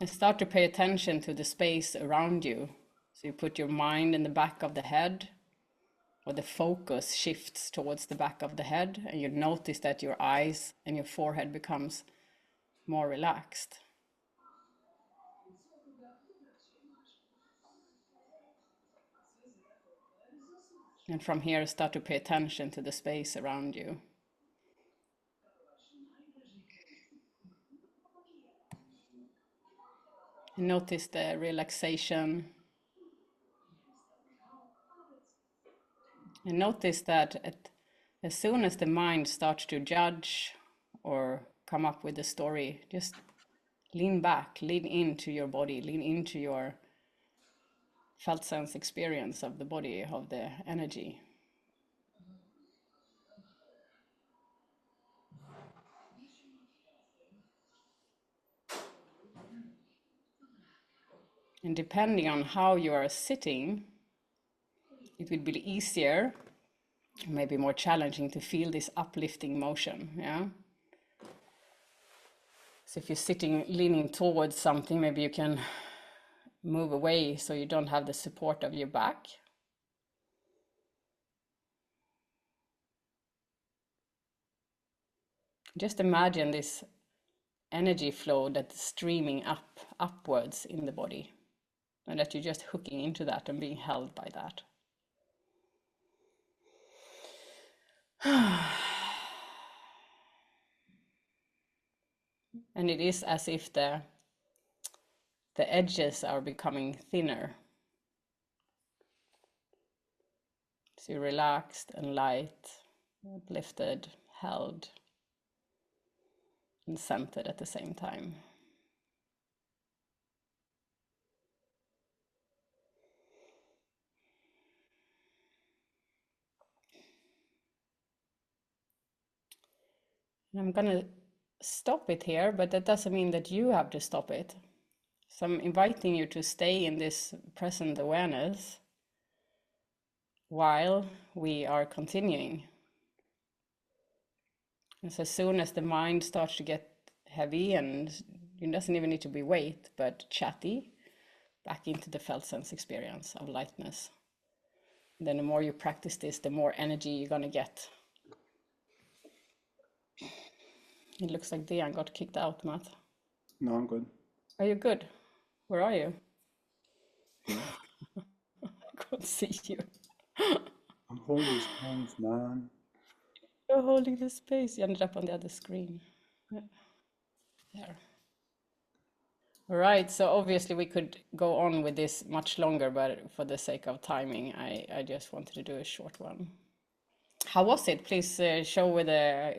And start to pay attention to the space around you. So you put your mind in the back of the head, or the focus shifts towards the back of the head, and you notice that your eyes and your forehead becomes more relaxed. And from here, start to pay attention to the space around you. Notice the relaxation. And notice that as soon as the mind starts to judge or come up with a story, just lean back, lean into your body, lean into your felt sense experience of the body, of the energy. And depending on how you are sitting, it will be easier, maybe more challenging to feel this uplifting motion, yeah? So if you're sitting leaning towards something, maybe you can move away so you don't have the support of your back. Just imagine this energy flow that's streaming upwards in the body, and that you're just hooking into that and being held by that. And it is as if the edges are becoming thinner. So you're relaxed and light, uplifted, held, and centered at the same time. I'm gonna stop it here, but that doesn't mean that you have to stop it. So I'm inviting you to stay in this present awareness while we are continuing. And so as soon as the mind starts to get heavy, and it doesn't even need to be weight, but chatty, back into the felt sense experience of lightness. And then the more you practice this, the more energy you're gonna get. It looks like Dejan got kicked out, Matt. No, I'm good. Are you good? Where are you? I can't see you. I'm holding space, man. You're holding the space. You ended up on the other screen. Yeah. There. All right, so obviously we could go on with this much longer, but for the sake of timing, I just wanted to do a short one. How was it? Please show with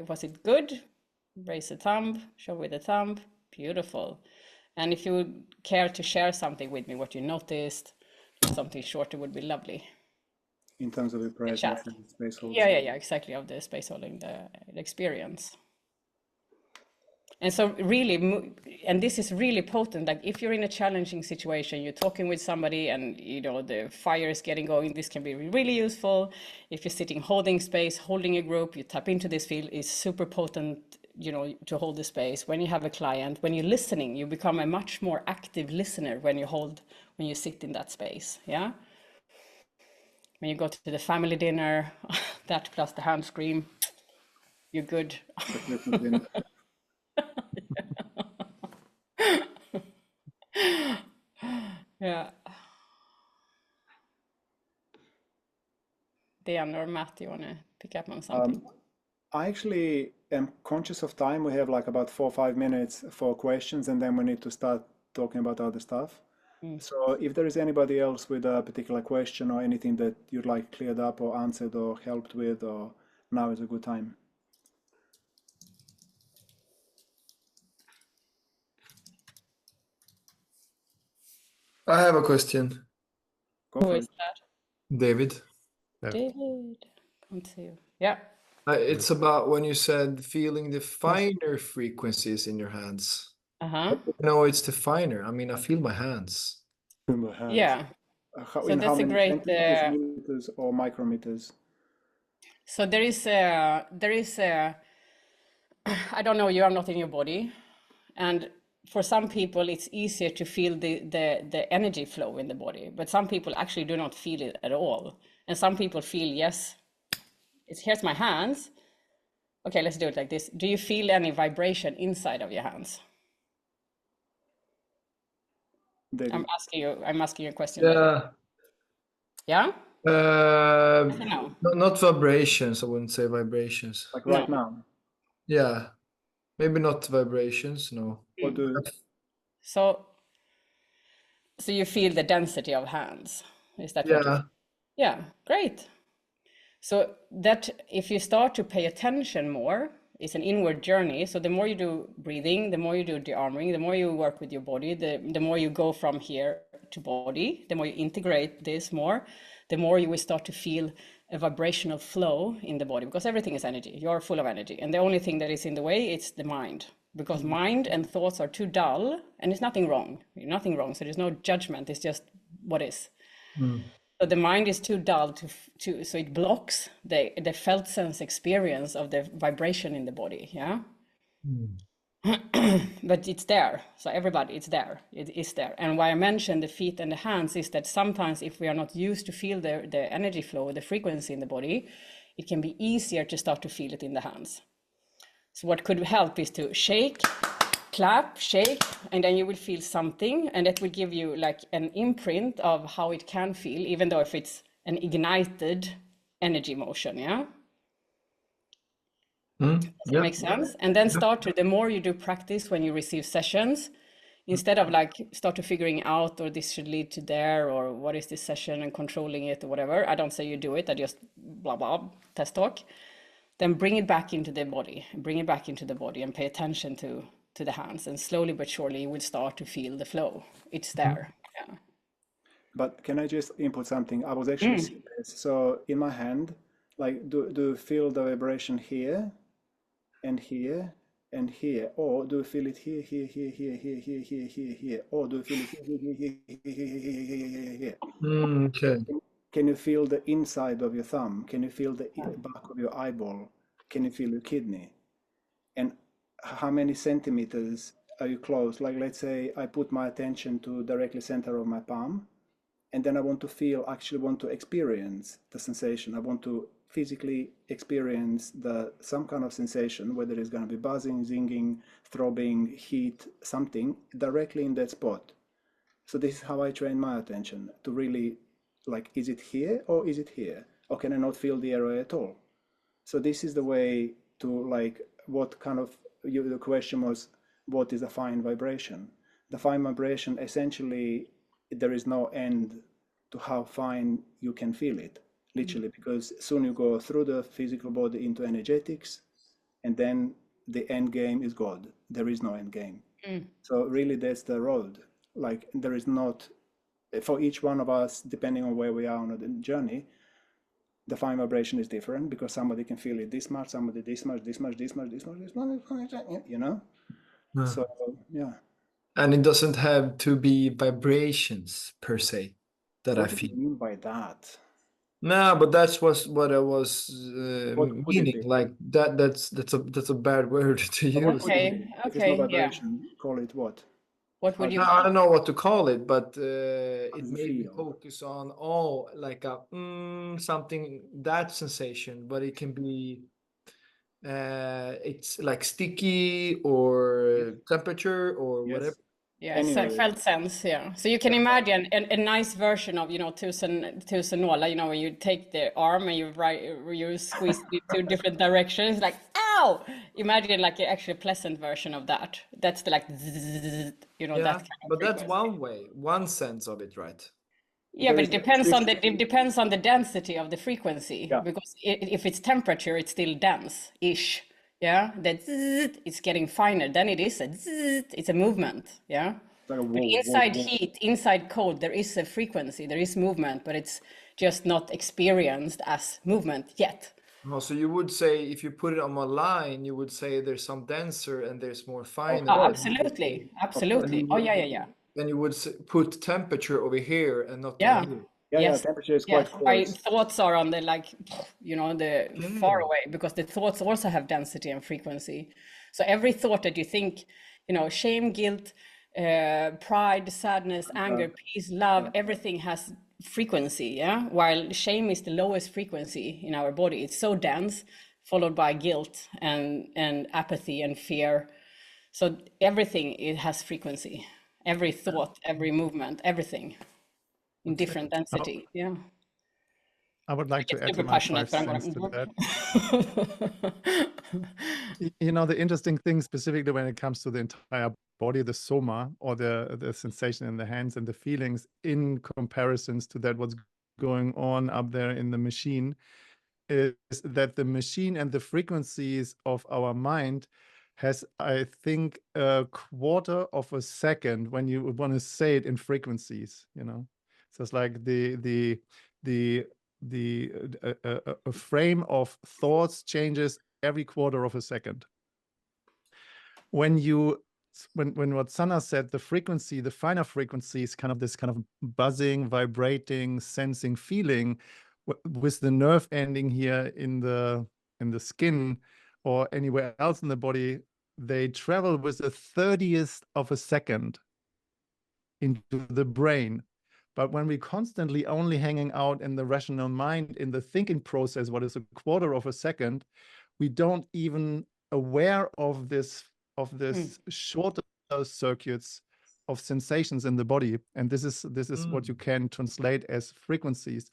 was it good? Raise a thumb, show with a thumb. Beautiful. And if you would care to share something with me, what you noticed, something shorter would be lovely. In terms of the presence chat. and space holding. Yeah, exactly, of the space holding, the experience. And so really, and this is really potent, like if you're in a challenging situation, you're talking with somebody and you know the fire is getting going, this can be really useful. If you're sitting holding space, holding a group, you tap into this field, is super potent, you know, to hold the space. When you have a client, when you're listening, you become a much more active listener when you sit in that space, yeah? When you go to the family dinner, that plus the hand scream, you're good. Yeah. Dan or Matt, you want to pick up on something? I actually am conscious of time. We have like about 4 or 5 minutes for questions, and then we need to start talking about other stuff. So if there is anybody else with a particular question or anything that you'd like cleared up or answered or helped with, or now is a good time. I have a question. Go Who for is it. that? David. David. Can't see you. Yeah. It's about when you said feeling the finer frequencies in your hands. Uh-huh. No, it's the finer. I mean, I feel my hands. Yeah. So So that's a great centimeters, meters, or micrometers? so there is a I don't know, you are not in your body, and for some people it's easier to feel the energy flow in the body, but some people actually do not feel it at all, and some people feel, yes, here's my hands. Okay, let's do it like this. Do you feel any vibration inside of your hands? David. I'm asking you a question. Yeah. Yeah? No. Not vibrations. I wouldn't say vibrations. Like right now? Yeah. Maybe not vibrations, no. What do... So So you feel the density of hands. Is that what you Yeah. feel? Yeah, great. So that if you start to pay attention more, it's an inward journey. So the more you do breathing, the more you do de-armoring, the more you work with your body, the more you go from here to body, the more you integrate this more, the more you will start to feel a vibrational flow in the body, because everything is energy. You're full of energy. And the only thing that is in the way, it's the mind. Because mind and thoughts are too dull, and there's nothing wrong. Nothing wrong. So there's no judgment. It's just what is. So the mind is too dull so it blocks the felt sense experience of the vibration in the body. Yeah. But it's there. So everybody, it's there. It is there. And why I mentioned the feet and the hands is that sometimes if we are not used to feel the energy flow, the frequency in the body, it can be easier to start to feel it in the hands. So what could help is to shake, clap, shake, and then you will feel something, and that will give you like an imprint of how it can feel, even though if it's an ignited energy motion. Yeah. Does that make sense? And then the more you do practice when you receive sessions, instead of like start to figuring out, or this should lead to there, or what is this session, and controlling it or whatever. I don't say you do it, I just blah, blah, test talk. Then bring it back into the body, and pay attention to the hands, and slowly but surely you will start to feel the flow. It's there. Yeah. But can I just input something? I was actually seeing this. So in my hand, like, do you feel the vibration here and here and here? Or do you feel it here, here, here, here, here, here, here, here, here? Or do you feel it here, here, here, here, here, here? Okay. Can you feel the inside of your thumb? Can you feel the back of your eyeball? Can you feel your kidney? And how many centimeters are you close? Like, let's say I put my attention to directly center of my palm, and then I want to experience the sensation. I want to physically experience some kind of sensation, whether it's going to be buzzing, zinging, throbbing, heat, something directly in that spot. So this is how I train my attention to really, like, is it here or is it here? Or can I not feel the area at all? So this is the way to, like, what kind of, the question was, what is a fine vibration? The fine vibration, essentially, there is no end to how fine you can feel it, literally, because soon you go through the physical body into energetics, and then the end game is God. There is no end game. So really, that's the road. Like, there is not, for each one of us, depending on where we are on the journey, the fine vibration is different, because somebody can feel it this much, somebody this much, this much, this much, this much, this much, you know? So, yeah. And it doesn't have to be vibrations per se that I What do feel. you mean by that? No, but that's what I was What would it meaning. be? Like that's a bad word to What use. would it be? If it's not Okay, yeah. vibration, call it what? What would you No, I don't know what to call it, but it does it made me feel? focus on like a something, that sensation, but it can be it's like sticky or temperature or whatever. Yeah, Anyway. felt sense, yeah. So you can imagine a nice version of, tusen nålar, when you take the arm and you squeeze it two different directions, like, ow! Imagine like an actually pleasant version of that. That's the, like, zzz, that kind of But that's frequency. one sense of it, right? Yeah, but it depends on this- it depends on the density of the frequency. Yeah. Because if it's temperature, it's still dense-ish. Yeah, that zzz, it's getting finer. Then it is a zzz, it's a movement. Yeah. like a But whoa, inside whoa, whoa. heat, inside cold, there is a frequency, there is movement, but it's just not experienced as movement yet. Oh, so you would say, if you put it on a line, you would say there's some denser and there's more finer. Oh, absolutely, absolutely. Oh, yeah. And you would put temperature over here and not Yeah. over here. Yeah, temperature is quite My coarse. thoughts are on the, like, the far away, because the thoughts also have density and frequency. So every thought that you think, shame, guilt, pride, sadness, anger, peace, love, everything has frequency, yeah? While shame is the lowest frequency in our body. It's so dense, followed by guilt and apathy and fear. So everything, it has frequency. Every thought, every movement, everything in different density. Yeah. I would like to add to Super my passionate, 5 but I'm cents to gonna. that. The interesting thing, specifically when it comes to the entire body, the soma, or the sensation in the hands and the feelings in comparisons to that what's going on up there in the machine, is that the machine and the frequencies of our mind has, I think, a quarter of a second when you want to say it in frequencies, you know. So it's like a frame of thoughts changes every quarter of a second. When what Sanna said, the frequency, the finer frequency is kind of this kind of buzzing, vibrating, sensing feeling with the nerve ending here in the skin or anywhere else in the body, they travel with a 30th of a second into the brain. But when we constantly only hanging out in the rational mind, in the thinking process, what is a quarter of a second, we don't even aware of this shorter circuits of sensations in the body. And this is what you can translate as frequencies.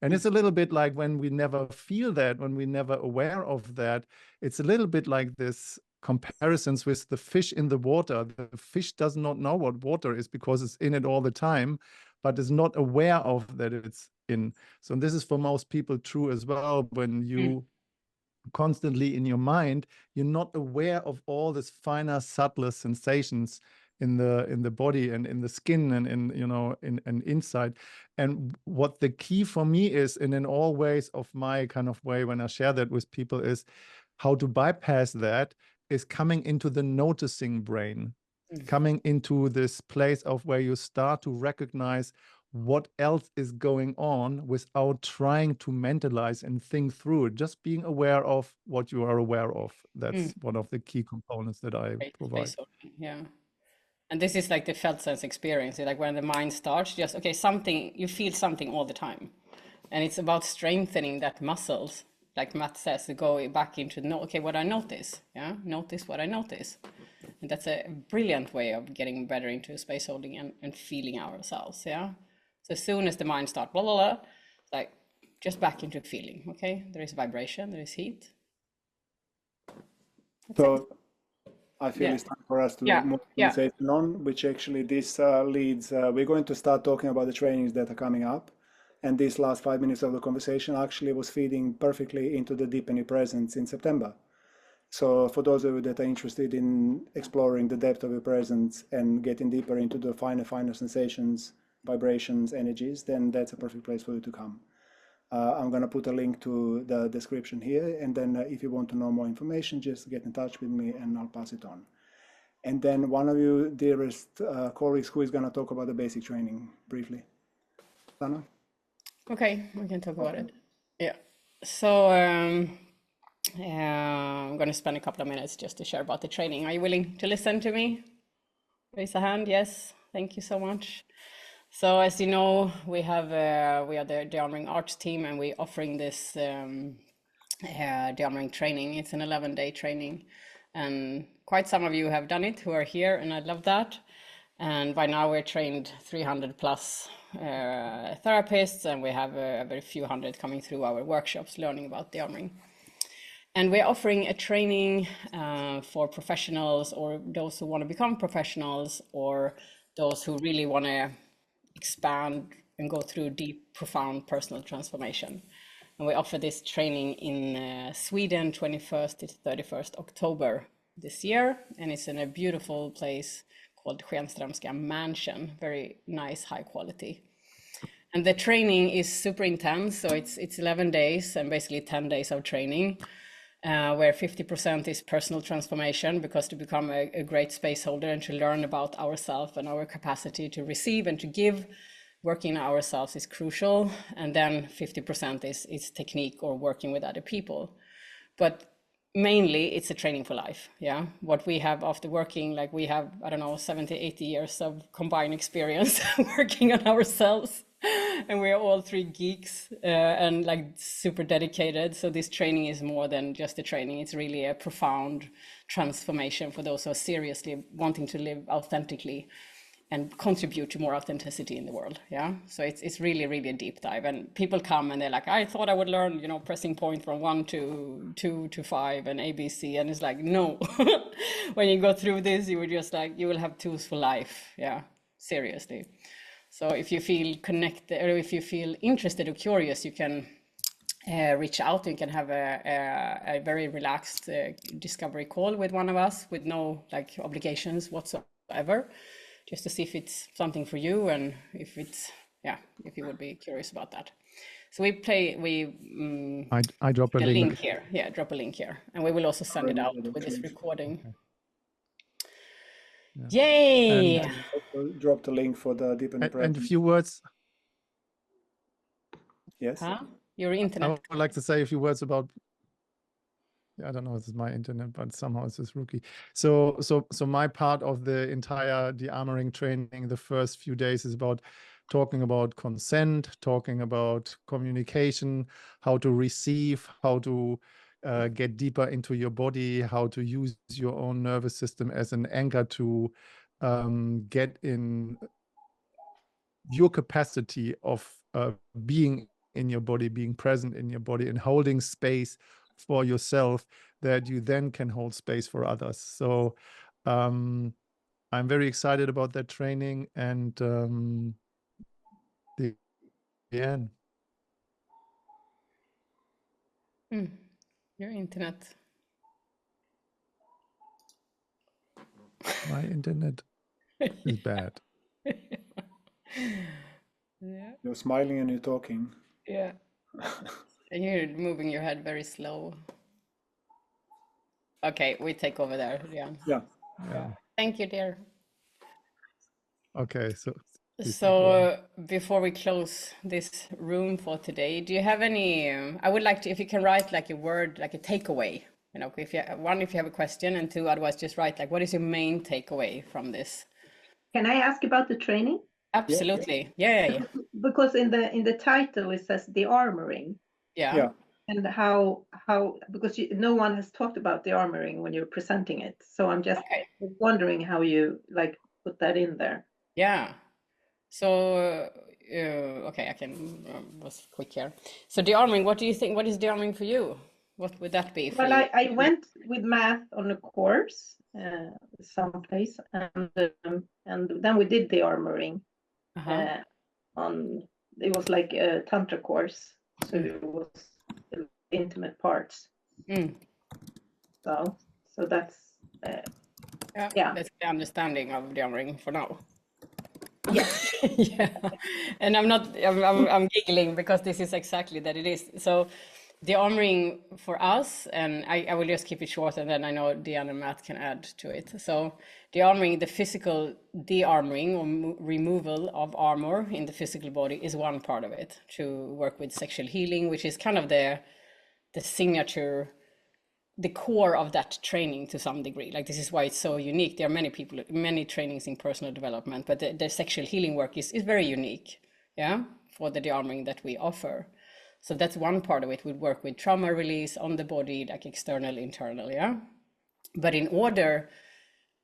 And it's a little bit like when we never feel that, when we never aware of that, it's a little bit like this comparisons with the fish in the water. The fish does not know what water is because it's in it all the time, but is not aware of that it's in. So this is for most people true as well. When you constantly in your mind, you're not aware of all this finer, subtler sensations in the body and in the skin and in, you know, in inside. And what the key for me is, and in all ways of my kind of way when I share that with people, is how to bypass that is coming into the noticing brain, coming into this place of where you start to recognize what else is going on without trying to mentalize and think through it, just being aware of what you are aware of. That's one of the key components that I provide. Yeah. And this is like the felt sense experience, like when the mind starts, just, okay, something, you feel something all the time. And it's about strengthening that muscles, like Matt says, to go back into, okay, what I notice, yeah, notice what I notice. And that's a brilliant way of getting better into space holding and feeling ourselves, yeah. So as soon as the mind starts, blah, blah, blah, like just back into feeling, okay? There is vibration, there is heat. So I feel it's time for us to move the conversation on, which actually this leads, we're going to start talking about the trainings that are coming up. And this last 5 minutes of the conversation actually was feeding perfectly into the deepening presence in September. So for those of you that are interested in exploring the depth of your presence and getting deeper into the finer sensations, vibrations, energies, then that's a perfect place for you to come. I'm going to put a link to the description here. And then if you want to know more information, just get in touch with me and I'll pass it on. And then one of you dearest colleagues who is going to talk about the basic training briefly. Sana? Okay, we can talk about it. Yeah. So I'm going to spend a couple of minutes just to share about the training. Are you willing to listen to me? Raise a hand. Yes. Thank you so much. So as you know, we are the Dearmering Arts team, and we're offering this Dearmering training. It's an 11-day training, and quite some of you have done it who are here, and I love that. And by now we're trained 300 plus therapists, and we have a very few hundred coming through our workshops learning about Dearmering. And we're offering a training for professionals, or those who want to become professionals, or those who really want to expand and go through deep, profound personal transformation. And we offer this training in Sweden, 21st to 31st October this year. And it's in a beautiful place called Schenströmska Mansion, very nice, high quality. And the training is super intense. So it's 11 days and basically 10 days of training, where 50% is personal transformation, because to become a great space holder and to learn about ourselves and our capacity to receive and to give, working on ourselves is crucial. And then 50% is technique or working with other people. But mainly it's a training for life. Yeah. What we have after working, like we have, I don't know, 70, 80 years of combined experience working on ourselves. And we're all three geeks and like super dedicated. So this training is more than just a training. It's really a profound transformation for those who are seriously wanting to live authentically and contribute to more authenticity in the world. Yeah, so it's really, really a deep dive, and people come and they're like, I thought I would learn, you know, pressing point from 1 to 2 to 5 and ABC, and it's like, no. When you go through this, you will just like, you will have tools for life. Yeah, seriously. So if you feel connected, or if you feel interested or curious, you can reach out. You can have a very relaxed discovery call with one of us with no like obligations whatsoever, just to see if it's something for you, and if it's, yeah, if you would be curious about that. So I drop a link here. Yeah, drop a link here, and we will also send it out with this recording. Okay. Yeah. Yay! And Also drop the link for the Deep in the and a Present. few words. Yes. Huh? Your I internet. would like to say a few words about. I don't know if it's my internet, but somehow it's this rookie. So my part of the entire de-armoring training, the first few days, is about talking about consent, talking about communication, how to receive, how to get deeper into your body, how to use your own nervous system as an anchor to get in your capacity of being in your body, being present in your body, and holding space for yourself, that you then can hold space for others. So I'm very excited about that training, and the end. Your internet. My internet is bad. Yeah. You're smiling and you're talking. Yeah. And you're moving your head very slow. Okay, we take over there. Yeah. Yeah. Yeah. Thank you, dear. Okay, so So before we close this room for today, do you have any? I would like to, if you can write like a word, like a takeaway. You know, if you if you have a question, and 2, otherwise just write like, what is your main takeaway from this? Can I ask about the training? Absolutely. Yeah. Because in the title it says the armoring. Yeah. And how because no one has talked about the armoring when you're presenting it, so I'm just wondering how you like put that in there. Yeah. So okay, I can was quick here. So de-arming, what do you think? What is de-arming for you? What would that be for Well, you? I went with math on a course someplace, and then we did the armoring on. It was like a tantra course, so it was intimate parts. So that's that's the understanding of de-armoring for now. Yes. Yeah, and I'm giggling because this is exactly that it is. So de-armoring for us, and I will just keep it short, and then I know Diane and Matt can add to it. So de-armoring, the physical de-armoring or removal of armor in the physical body is one part of it, to work with sexual healing, which is kind of the signature, the core of that training to some degree. Like, this is why it's so unique. There are many trainings in personal development, but the sexual healing work is very unique, yeah, for the de-armoring that we offer. So that's one part of it. We work with trauma release on the body, like external, internal, yeah. But in order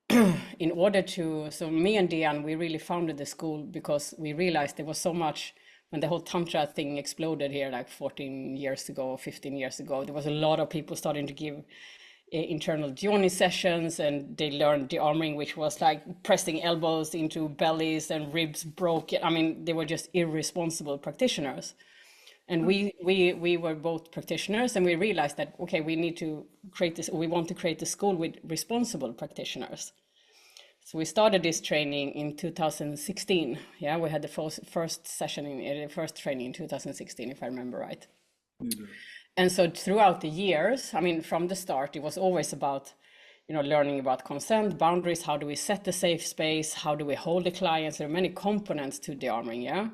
to, so me and Diane, we really founded the school because we realized there was so much. When the whole Tantra thing exploded here like 14 years ago, 15 years ago, there was a lot of people starting to give internal yoni sessions, and they learned de-armoring, which was like pressing elbows into bellies and ribs broken. I mean, they were just irresponsible practitioners. And we were both practitioners, and we realized that, okay, we need to create this, we want to create a school with responsible practitioners. So we started this training in 2016. Yeah, we had the first session in first training in 2016, if I remember right. And so throughout the years, I mean, from the start, it was always about, you know, learning about consent, boundaries, how do we set the safe space, how do we hold the clients. There are many components to de-armoring, yeah.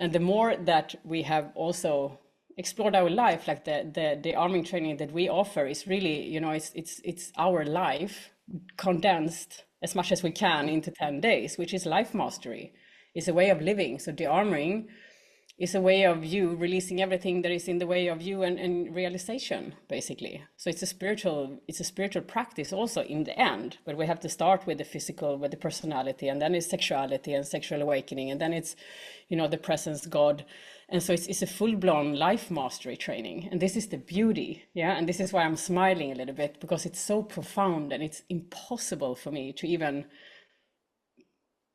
And the more that we have also explored our life, like the arming training that we offer is really, you know, it's our life condensed as much as we can into 10 days, which is life mastery. It's a way of living. So de-armoring is a way of you releasing everything that is in the way of you and realization, basically. So it's a spiritual practice also in the end, but we have to start with the physical, with the personality, and then it's sexuality and sexual awakening, and then it's, you know, the presence, God. And so it's a full-blown life mastery training, and this is the beauty, yeah. And this is why I'm smiling a little bit, because it's so profound and it's impossible for me to even,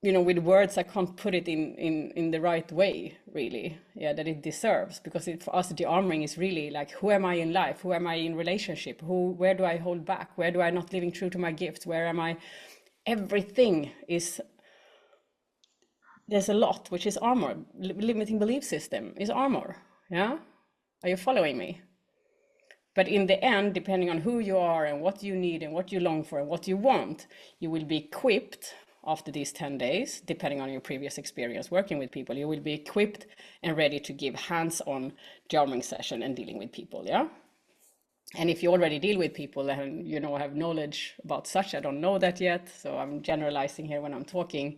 you know, with words, I can't put it in the right way, really, yeah, that it deserves. Because for us, the armoring is really like, who am I in life? Who am I in relationship? Where do I hold back? Where do I not living true to my gifts? Where am I? Everything is, there's a lot, which is armor. Limiting belief system is armor, yeah? Are you following me? But in the end, depending on who you are and what you need and what you long for and what you want, you will be equipped after these 10 days, depending on your previous experience working with people, you will be equipped and ready to give hands-on armoring session and dealing with people, yeah? And if you already deal with people and, you know, have knowledge about such, I don't know that yet, so I'm generalizing here when I'm talking,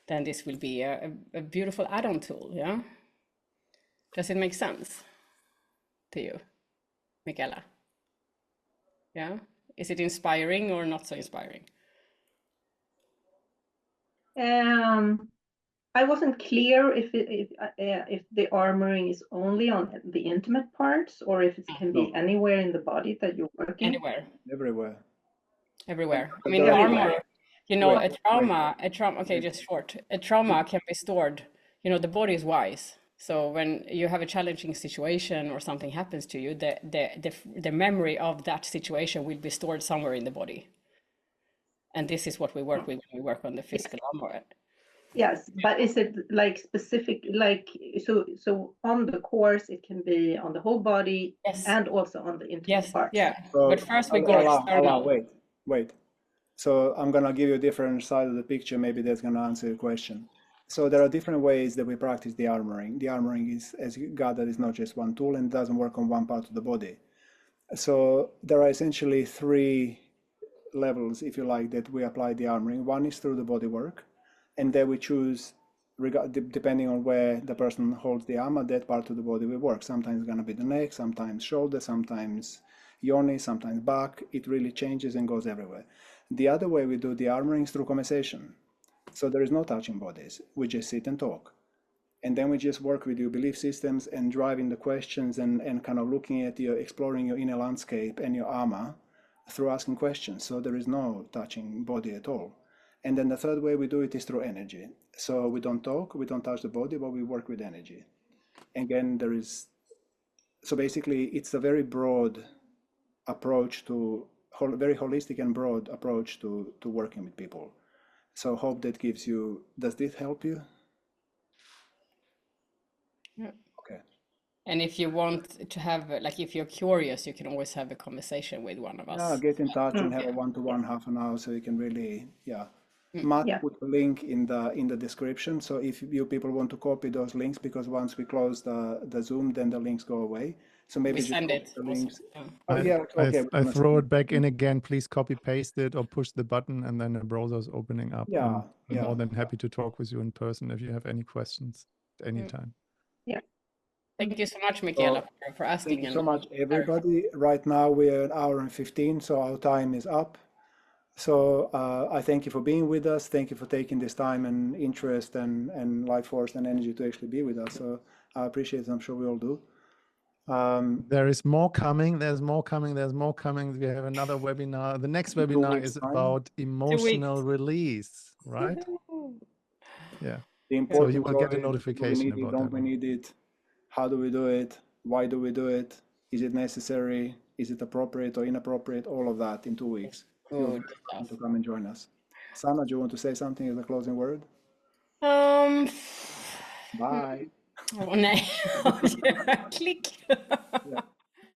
then this will be a beautiful add-on tool, yeah? Does it make sense to you, Michaela? Yeah? Is it inspiring or not so inspiring? I wasn't clear if the armoring is only on the intimate parts, or if it can be anywhere in the body that you're working. Anywhere. Everywhere. I mean, the Everywhere. armor, you know, Wait, a trauma, okay, just short. A trauma can be stored, you know, the body is wise. So when you have a challenging situation or something happens to you, the memory of that situation will be stored somewhere in the body. And this is what we work with when we work on the physical armor. Yes, but is it like specific, like, so on the course, it can be on the whole body and also on the intimate parts? Yeah. So But first we go external. Wait. So I'm gonna give you a different side of the picture. Maybe that's gonna answer your question. So there are different ways that we practice the armoring. The armoring is, as you got, that is not just one tool and doesn't work on one part of the body. So there are essentially three levels, if you like, that we apply the armoring. One is through the body work, and then we choose, depending on where the person holds the armor, that part of the body will work. Sometimes it's going to be the neck, sometimes shoulder, sometimes yoni, sometimes back. It really changes and goes everywhere. The other way we do the armoring is through conversation. So there is no touching bodies. We just sit and talk. And then we just work with your belief systems and driving the questions and kind of looking at your, exploring your inner landscape and your armor through asking questions. So there is no touching body at all. And then the third way we do it is through energy. So we don't talk, we don't touch the body, but we work with energy. Again, there is, so basically it's a very broad approach to, very holistic and broad approach to working with people. So hope that gives you, does this help you? Yeah. Okay. And if you want to have, like, if you're curious, you can always have a conversation with one of us. Yeah, get in touch and have a one-to-one half an hour so you can really, Matt put a link in the description. So if you people want to copy those links, because once we close the Zoom, then the links go away. So maybe we just send copy it the links. also. I throw it back in again. Please copy paste it or push the button, and then the browser's opening up. Yeah, I'm more than happy to talk with you in person if you have any questions at any time. Yeah. Thank you so much, Michaela, for asking. Thank you so much, everybody. Right now we're an hour and 15, so our time is up. So I thank you for being with us. Thank you for taking this time and interest and life force and energy to actually be with us. So I appreciate it. I'm sure we all do. There is more coming. There's more coming. There's more coming. We have another webinar. The next webinar is about emotional release, right? Yeah. The So important you will get a is, notification about don't that. we need it? How do we do it? Why do we do it? Is it necessary? Is it appropriate or inappropriate? All of that in 2 weeks. You're welcome to come and join us. Sana, do you want to say something as a closing word? Bye. Bye. Oh, nej. Klick. Yeah.